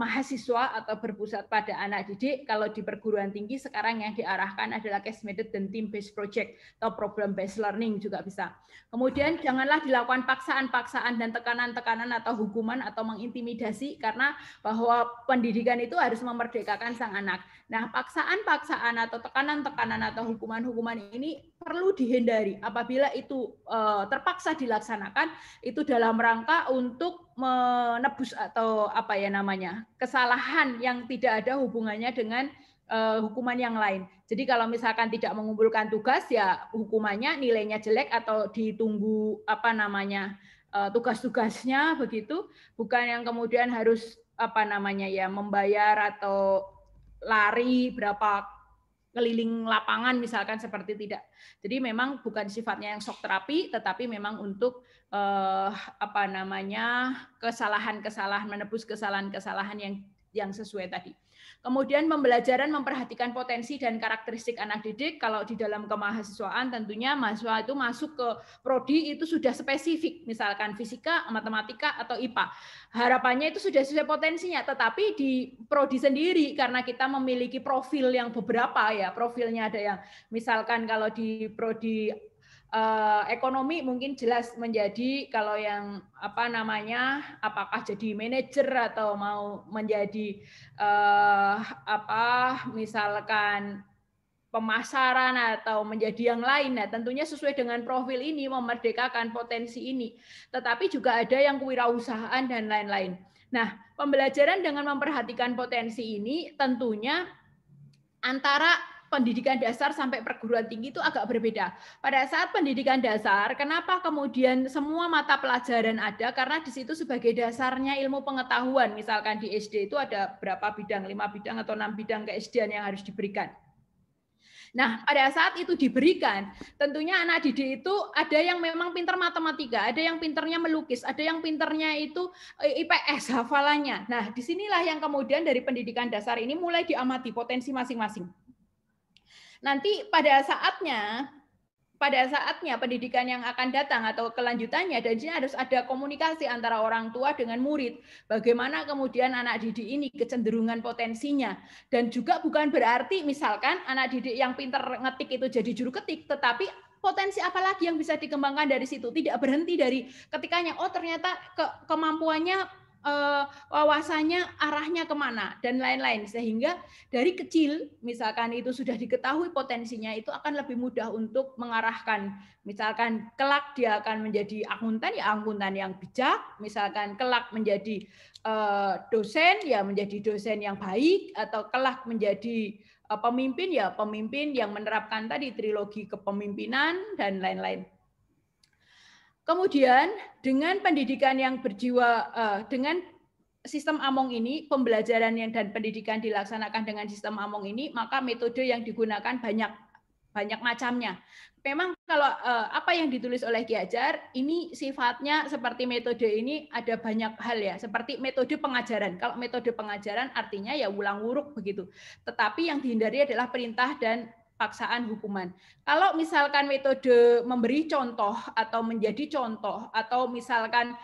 mahasiswa atau berpusat pada anak didik. Kalau di perguruan tinggi sekarang yang diarahkan adalah case method dan team based project atau problem based learning juga bisa. Kemudian janganlah dilakukan paksaan-paksaan dan tekanan-tekanan atau hukuman atau mengintimidasi, karena bahwa pendidikan itu harus memerdekakan sang anak. Nah, paksaan-paksaan atau tekanan-tekanan atau hukuman-hukuman ini perlu dihindari. Apabila itu terpaksa dilaksanakan, itu dalam rangka untuk menebus atau kesalahan yang tidak ada hubungannya dengan hukuman yang lain. Jadi kalau misalkan tidak mengumpulkan tugas, ya hukumannya nilainya jelek atau ditunggu tugas-tugasnya begitu, bukan yang kemudian harus membayar atau lari berapa keliling lapangan misalkan, seperti tidak. Jadi memang bukan sifatnya yang shock terapi, tetapi memang untuk kesalahan-kesalahan, menebus kesalahan-kesalahan yang sesuai tadi. Kemudian pembelajaran memperhatikan potensi dan karakteristik anak didik. Kalau di dalam kemahasiswaan tentunya mahasiswa itu masuk ke prodi itu sudah spesifik, misalkan fisika, matematika, atau IPA. Harapannya itu sudah sesuai potensinya, tetapi di prodi sendiri karena kita memiliki profil yang beberapa ya, profilnya ada yang misalkan kalau di prodi ekonomi mungkin jelas menjadi, kalau yang apakah jadi manajer atau mau menjadi misalkan pemasaran atau menjadi yang lain. Nah, tentunya sesuai dengan profil ini, memerdekakan potensi ini. Tetapi juga ada yang kewirausahaan dan lain-lain. Nah, pembelajaran dengan memperhatikan potensi ini tentunya antara pendidikan dasar sampai perguruan tinggi itu agak berbeda. Pada saat pendidikan dasar, kenapa kemudian semua mata pelajaran ada? Karena di situ sebagai dasarnya ilmu pengetahuan. Misalkan di SD itu ada berapa bidang, 5 bidang atau 6 bidang ke SD-an yang harus diberikan. Nah, pada saat itu diberikan, tentunya anak didik itu ada yang memang pintar matematika, ada yang pintarnya melukis, ada yang pintarnya itu IPS hafalannya. Nah, disinilah yang kemudian dari pendidikan dasar ini mulai diamati potensi masing-masing. Nanti pada saatnya pendidikan yang akan datang atau kelanjutannya, dan ini harus ada komunikasi antara orang tua dengan murid. Bagaimana kemudian anak didik ini kecenderungan potensinya. Dan juga bukan berarti misalkan anak didik yang pintar ngetik itu jadi juru ketik, tetapi potensi apa lagi yang bisa dikembangkan dari situ. Tidak berhenti dari ketikanya, oh ternyata kemampuannya, wawasannya arahnya kemana dan lain-lain, sehingga dari kecil misalkan itu sudah diketahui potensinya, itu akan lebih mudah untuk mengarahkan. Misalkan kelak dia akan menjadi akuntan, ya akuntan yang bijak, misalkan kelak menjadi dosen, ya menjadi dosen yang baik, atau kelak menjadi pemimpin, ya pemimpin yang menerapkan tadi trilogi kepemimpinan dan lain-lain. Kemudian dengan pendidikan yang berjiwa, dengan sistem Among ini, pembelajaran dan pendidikan dilaksanakan dengan sistem Among ini, maka metode yang digunakan banyak macamnya. Memang kalau apa yang ditulis oleh Ki Hajar ini sifatnya seperti metode ini ada banyak hal ya, seperti metode pengajaran. Kalau metode pengajaran artinya ya ulang huruf begitu. Tetapi yang dihindari adalah perintah dan paksaan hukuman. Kalau misalkan metode memberi contoh atau menjadi contoh, atau misalkan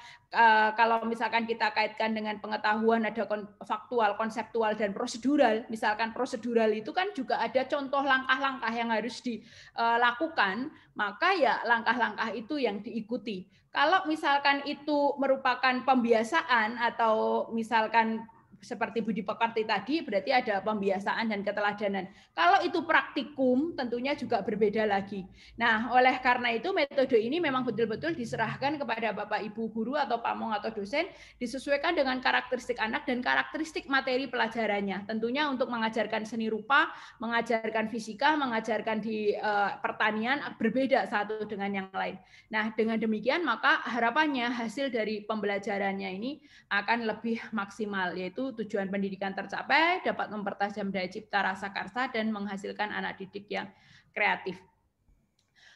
kalau misalkan kita kaitkan dengan pengetahuan, ada faktual, konseptual, dan prosedural. Misalkan prosedural itu kan juga ada contoh langkah-langkah yang harus dilakukan, maka ya langkah-langkah itu yang diikuti. Kalau misalkan itu merupakan pembiasaan atau misalkan seperti budi pekerti tadi, berarti ada pembiasaan dan keteladanan. Kalau itu praktikum, tentunya juga berbeda lagi. Nah, oleh karena itu metode ini memang betul-betul diserahkan kepada Bapak Ibu guru atau pamong atau dosen, disesuaikan dengan karakteristik anak dan karakteristik materi pelajarannya. Tentunya untuk mengajarkan seni rupa, mengajarkan fisika, mengajarkan di pertanian berbeda satu dengan yang lain. Nah, dengan demikian maka harapannya hasil dari pembelajarannya ini akan lebih maksimal, yaitu tujuan pendidikan tercapai, dapat mempertajam daya cipta, rasa karsa, dan menghasilkan anak didik yang kreatif.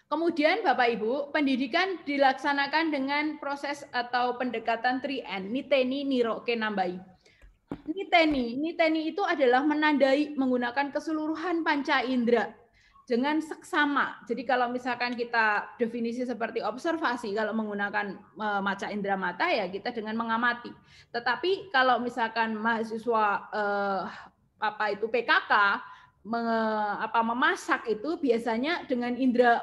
Kemudian Bapak Ibu, pendidikan dilaksanakan dengan proses atau pendekatan 3N, niteni, niroke, nambai. Niteni itu adalah menandai menggunakan keseluruhan panca indera dengan seksama. Jadi kalau misalkan kita definisi seperti observasi, kalau menggunakan maca indera mata ya kita dengan mengamati. Tetapi kalau misalkan mahasiswa PKK memasak itu biasanya dengan indera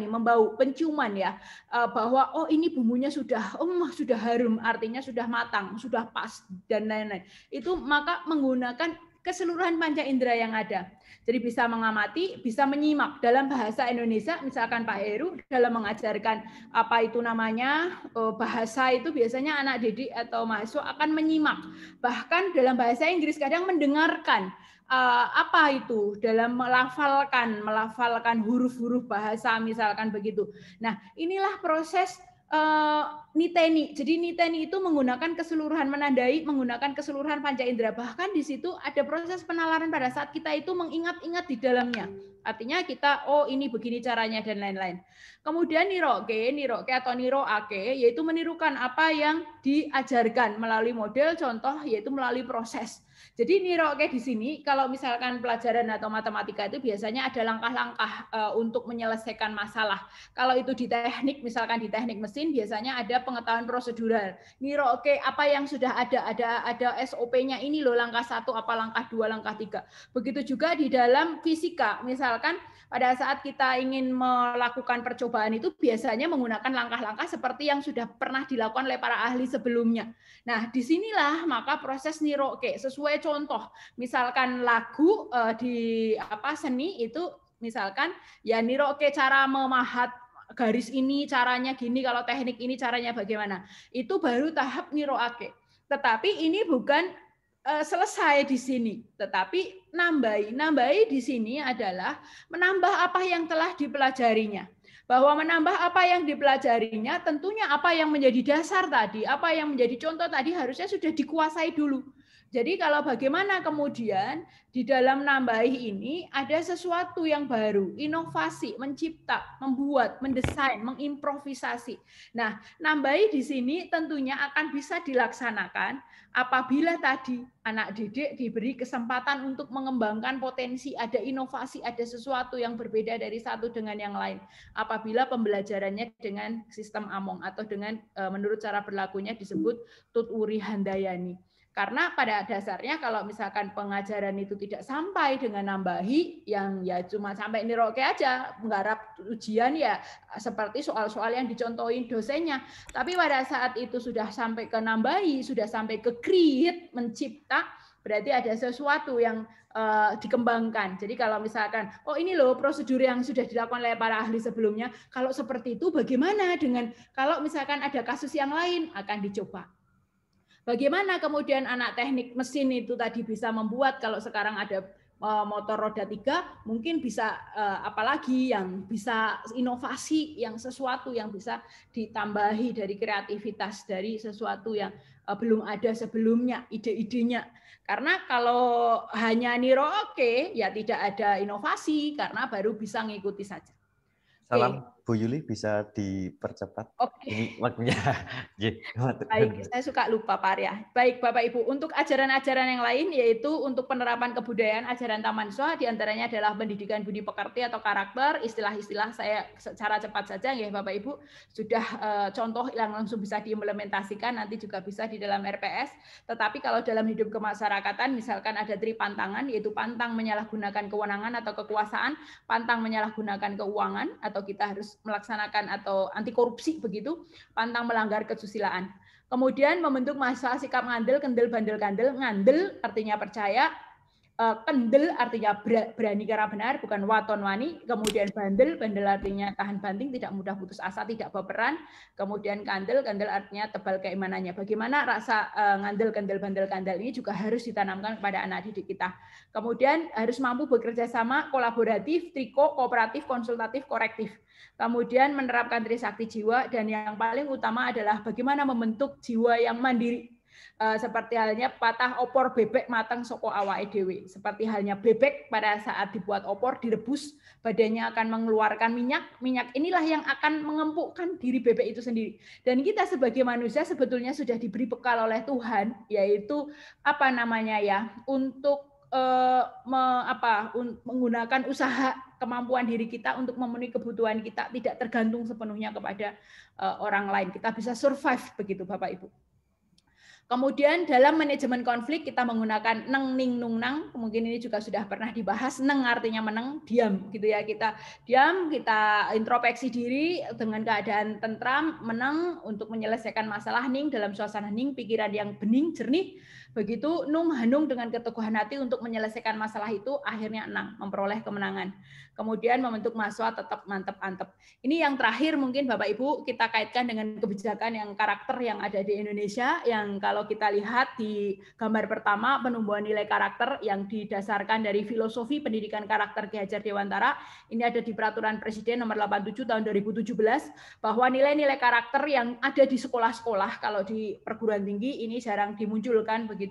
membau, penciuman ya, bahwa oh ini bumbunya sudah harum, artinya sudah matang, sudah pas dan lain-lain. Itu maka menggunakan keseluruhan panca indera yang ada. Jadi bisa mengamati, bisa menyimak. Dalam bahasa Indonesia, misalkan Pak Heru dalam mengajarkan bahasa itu biasanya anak didik atau mahasiswa akan menyimak. Bahkan dalam bahasa Inggris kadang mendengarkan dalam melafalkan huruf-huruf bahasa misalkan begitu. Nah, inilah proses niteni. Jadi niteni itu menggunakan keseluruhan, menandai menggunakan keseluruhan panca indera. Bahkan di situ ada proses penalaran pada saat kita itu mengingat-ingat di dalamnya. Artinya kita, oh ini begini caranya dan lain-lain. Kemudian niroke atau niroake, yaitu menirukan apa yang diajarkan melalui model, contoh, yaitu melalui proses. Jadi niroke di sini, kalau misalkan pelajaran atau matematika itu biasanya ada langkah-langkah untuk menyelesaikan masalah. Kalau itu di teknik, misalkan di teknik mesin, biasanya ada pengetahuan prosedural. Niroke apa yang sudah ada SOP-nya ini loh, langkah 1, apa langkah 2, langkah 3. Begitu juga di dalam fisika, misalkan pada saat kita ingin melakukan percobaan itu biasanya menggunakan langkah-langkah seperti yang sudah pernah dilakukan oleh para ahli sebelumnya. Nah, disinilah maka proses niroke sesuai contoh. Misalkan lagu di seni itu misalkan ya niroke cara memahat garis ini caranya gini, kalau teknik ini caranya bagaimana. Itu baru tahap niroake. Tetapi ini bukan selesai di sini, tetapi nambai di sini adalah menambah apa yang telah dipelajarinya. Bahwa menambah apa yang dipelajarinya, tentunya apa yang menjadi dasar tadi, apa yang menjadi contoh tadi harusnya sudah dikuasai dulu. Jadi kalau bagaimana kemudian di dalam Nambahi ini ada sesuatu yang baru, inovasi, mencipta, membuat, mendesain, mengimprovisasi. Nah, Nambahi di sini tentunya akan bisa dilaksanakan apabila tadi anak didik diberi kesempatan untuk mengembangkan potensi, ada inovasi, ada sesuatu yang berbeda dari satu dengan yang lain. Apabila pembelajarannya dengan sistem Among atau dengan menurut cara berlakunya disebut Tuturi Handayani. Karena pada dasarnya kalau misalkan pengajaran itu tidak sampai dengan Nambahi, yang ya cuma sampai niroke aja, menggarap ujian ya seperti soal-soal yang dicontohin dosennya. Tapi pada saat itu sudah sampai ke Nambahi, sudah sampai ke create, mencipta, berarti ada sesuatu yang dikembangkan. Jadi kalau misalkan, oh ini loh prosedur yang sudah dilakukan oleh para ahli sebelumnya, kalau seperti itu bagaimana dengan kalau misalkan ada kasus yang lain akan dicoba. Bagaimana kemudian anak teknik mesin itu tadi bisa membuat kalau sekarang ada motor roda 3, mungkin bisa apalagi yang bisa inovasi, yang sesuatu yang bisa ditambahi dari kreativitas, dari sesuatu yang belum ada sebelumnya, ide-idenya. Karena kalau hanya niro oke, ya tidak ada inovasi, karena baru bisa ngikuti saja. Salam Bu Yuli, bisa dipercepat ini waktunya. Baik, saya suka lupa Pak Arya. Baik Bapak Ibu, untuk ajaran-ajaran yang lain yaitu untuk penerapan kebudayaan ajaran Taman Siswa diantaranya adalah pendidikan budi pekerti atau karakter, istilah-istilah saya secara cepat saja ya Bapak Ibu, sudah contoh yang langsung bisa diimplementasikan, nanti juga bisa di dalam RPS. Tetapi kalau dalam hidup kemasyarakatan misalkan ada pantangan, yaitu pantang menyalahgunakan kewenangan atau kekuasaan, pantang menyalahgunakan keuangan atau kita harus melaksanakan atau anti korupsi begitu, pantang melanggar kesusilaan. Kemudian membentuk mahasiswa sikap ngandel, kendel, bandel, kandel. Ngandel artinya percaya, kendel artinya berani karena benar, bukan waton wani. Kemudian bandel, bandel artinya tahan banting, tidak mudah putus asa, tidak baperan. Kemudian kandel, kandel artinya tebal keimanannya. Bagaimana rasa ngandel, kendel, bandel, kandel ini juga harus ditanamkan kepada anak didik kita. Kemudian harus mampu bekerja sama, kolaboratif, triko, kooperatif, konsultatif, korektif. Kemudian menerapkan trisakti jiwa, dan yang paling utama adalah bagaimana membentuk jiwa yang mandiri. Seperti halnya patah opor bebek matang soko awake dhewe. Seperti halnya bebek pada saat dibuat opor direbus, badannya akan mengeluarkan minyak. Minyak inilah yang akan mengempukkan diri bebek itu sendiri. Dan kita sebagai manusia sebetulnya sudah diberi bekal oleh Tuhan, yaitu apa namanya ya, untuk menggunakan usaha kemampuan diri kita untuk memenuhi kebutuhan kita, tidak tergantung sepenuhnya kepada orang lain. Kita bisa survive begitu Bapak Ibu. Kemudian dalam manajemen konflik kita menggunakan neng ning nung nang, mungkin ini juga sudah pernah dibahas. Neng artinya meneng, diam gitu ya, kita diam, kita introspeksi diri dengan keadaan tentram, meneng untuk menyelesaikan masalah, ning dalam suasana ning, pikiran yang bening, jernih. Begitu nung hanung dengan keteguhan hati untuk menyelesaikan masalah itu, akhirnya enang, memperoleh kemenangan. Kemudian membentuk mahasiswa tetap mantep-antep. Ini yang terakhir mungkin Bapak Ibu kita kaitkan dengan kebijakan yang karakter yang ada di Indonesia, yang kalau kita lihat di gambar pertama penumbuhan nilai karakter yang didasarkan dari filosofi pendidikan karakter Ki Hajar Dewantara. Ini ada di Peraturan Presiden nomor 87 tahun 2017 bahwa nilai-nilai karakter yang ada di sekolah-sekolah, kalau di perguruan tinggi ini jarang dimunculkan begitu.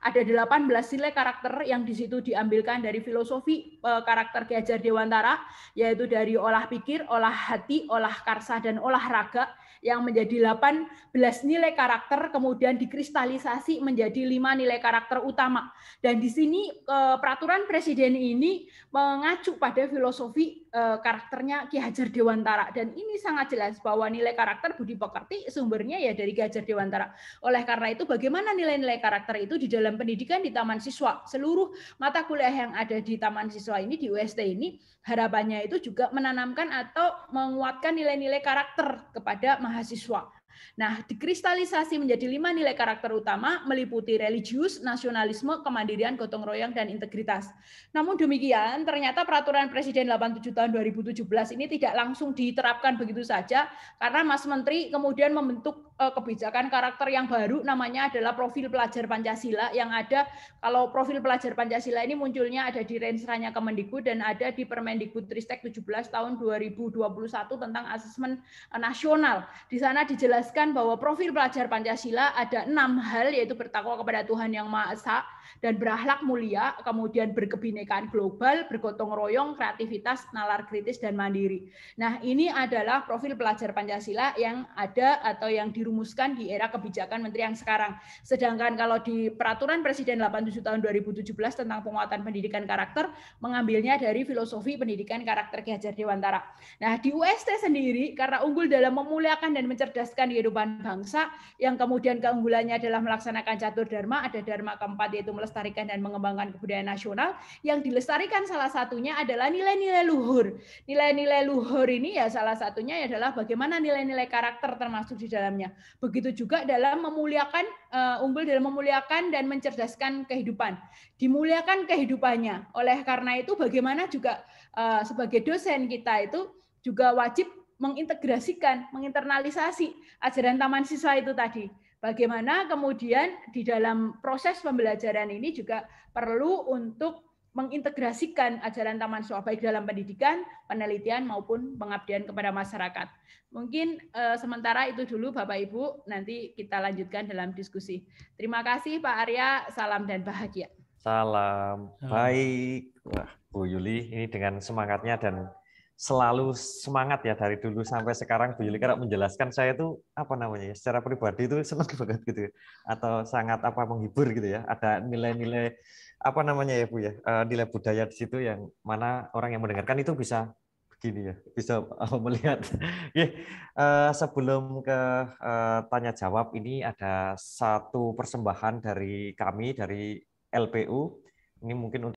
Ada 18 nilai karakter yang di situ diambilkan dari filosofi karakter Ki Hajar Dewantara, yaitu dari olah pikir, olah hati, olah karsa, dan olahraga, yang menjadi 18 nilai karakter kemudian dikristalisasi menjadi 5 nilai karakter utama. Dan di sini peraturan presiden ini mengacu pada filosofi karakternya Ki Hajar Dewantara, dan ini sangat jelas bahwa nilai karakter budi pekerti sumbernya ya dari Ki Hajar Dewantara. Oleh karena itu bagaimana nilai-nilai karakter itu di dalam pendidikan di Taman Siswa, seluruh mata kuliah yang ada di Taman Siswa ini, di UST ini, harapannya itu juga menanamkan atau menguatkan nilai-nilai karakter kepada mahasiswa. Nah, dikristalisasi menjadi 5 nilai karakter utama meliputi religius, nasionalisme, kemandirian, gotong royong, dan integritas. Namun demikian, ternyata Peraturan Presiden 87 tahun 2017 ini tidak langsung diterapkan begitu saja, karena Mas Menteri kemudian membentuk kebijakan karakter yang baru, namanya adalah profil pelajar Pancasila, yang ada, kalau profil pelajar Pancasila ini munculnya ada di Rensranya Kemendikbud dan ada di Permendikbudristek 17 tahun 2021 tentang asesmen nasional. Di sana dijelaskan bahwa profil pelajar Pancasila ada 6 hal, yaitu bertakwa kepada Tuhan Yang Maha Esa dan berakhlak mulia, kemudian berkebinekaan global, bergotong royong, kreativitas, nalar kritis, dan mandiri. Nah, ini adalah profil pelajar Pancasila yang ada atau yang dirumuskan di era kebijakan menteri yang sekarang. Sedangkan kalau di Peraturan Presiden 87 tahun 2017 tentang penguatan pendidikan karakter, mengambilnya dari filosofi pendidikan karakter Ki Hajar Dewantara. Nah, di UST sendiri, karena unggul dalam memuliakan dan mencerdaskan kehidupan bangsa, yang kemudian keunggulannya adalah melaksanakan catur dharma, ada dharma keempat yaitu melestarikan dan mengembangkan kebudayaan nasional, yang dilestarikan salah satunya adalah nilai-nilai luhur. Nilai-nilai luhur ini ya salah satunya adalah bagaimana nilai-nilai karakter termasuk di dalamnya. Begitu juga dalam memuliakan, unggul dalam memuliakan dan mencerdaskan kehidupan. Dimuliakan kehidupannya. Oleh karena itu bagaimana juga sebagai dosen kita itu juga wajib mengintegrasikan, menginternalisasi ajaran taman siswa itu tadi. Bagaimana kemudian di dalam proses pembelajaran ini juga perlu untuk mengintegrasikan ajaran taman siswa baik dalam pendidikan, penelitian maupun pengabdian kepada masyarakat. Mungkin sementara itu dulu Bapak Ibu, nanti kita lanjutkan dalam diskusi. Terima kasih Pak Arya, salam dan bahagia. Salam. Baik. Wah, Bu Yuli ini dengan semangatnya dan selalu semangat ya dari dulu sampai sekarang. Bu Yuli kalau menjelaskan saya itu apa namanya ya, secara pribadi itu senang banget gitu ya. Atau sangat menghibur gitu ya. Ada nilai-nilai apa namanya ya Bu ya, nilai budaya di situ yang mana orang yang mendengarkan itu bisa begini ya, bisa melihat. Sebelum ke tanya jawab ini ada satu persembahan dari kami dari LPU. Ini mungkin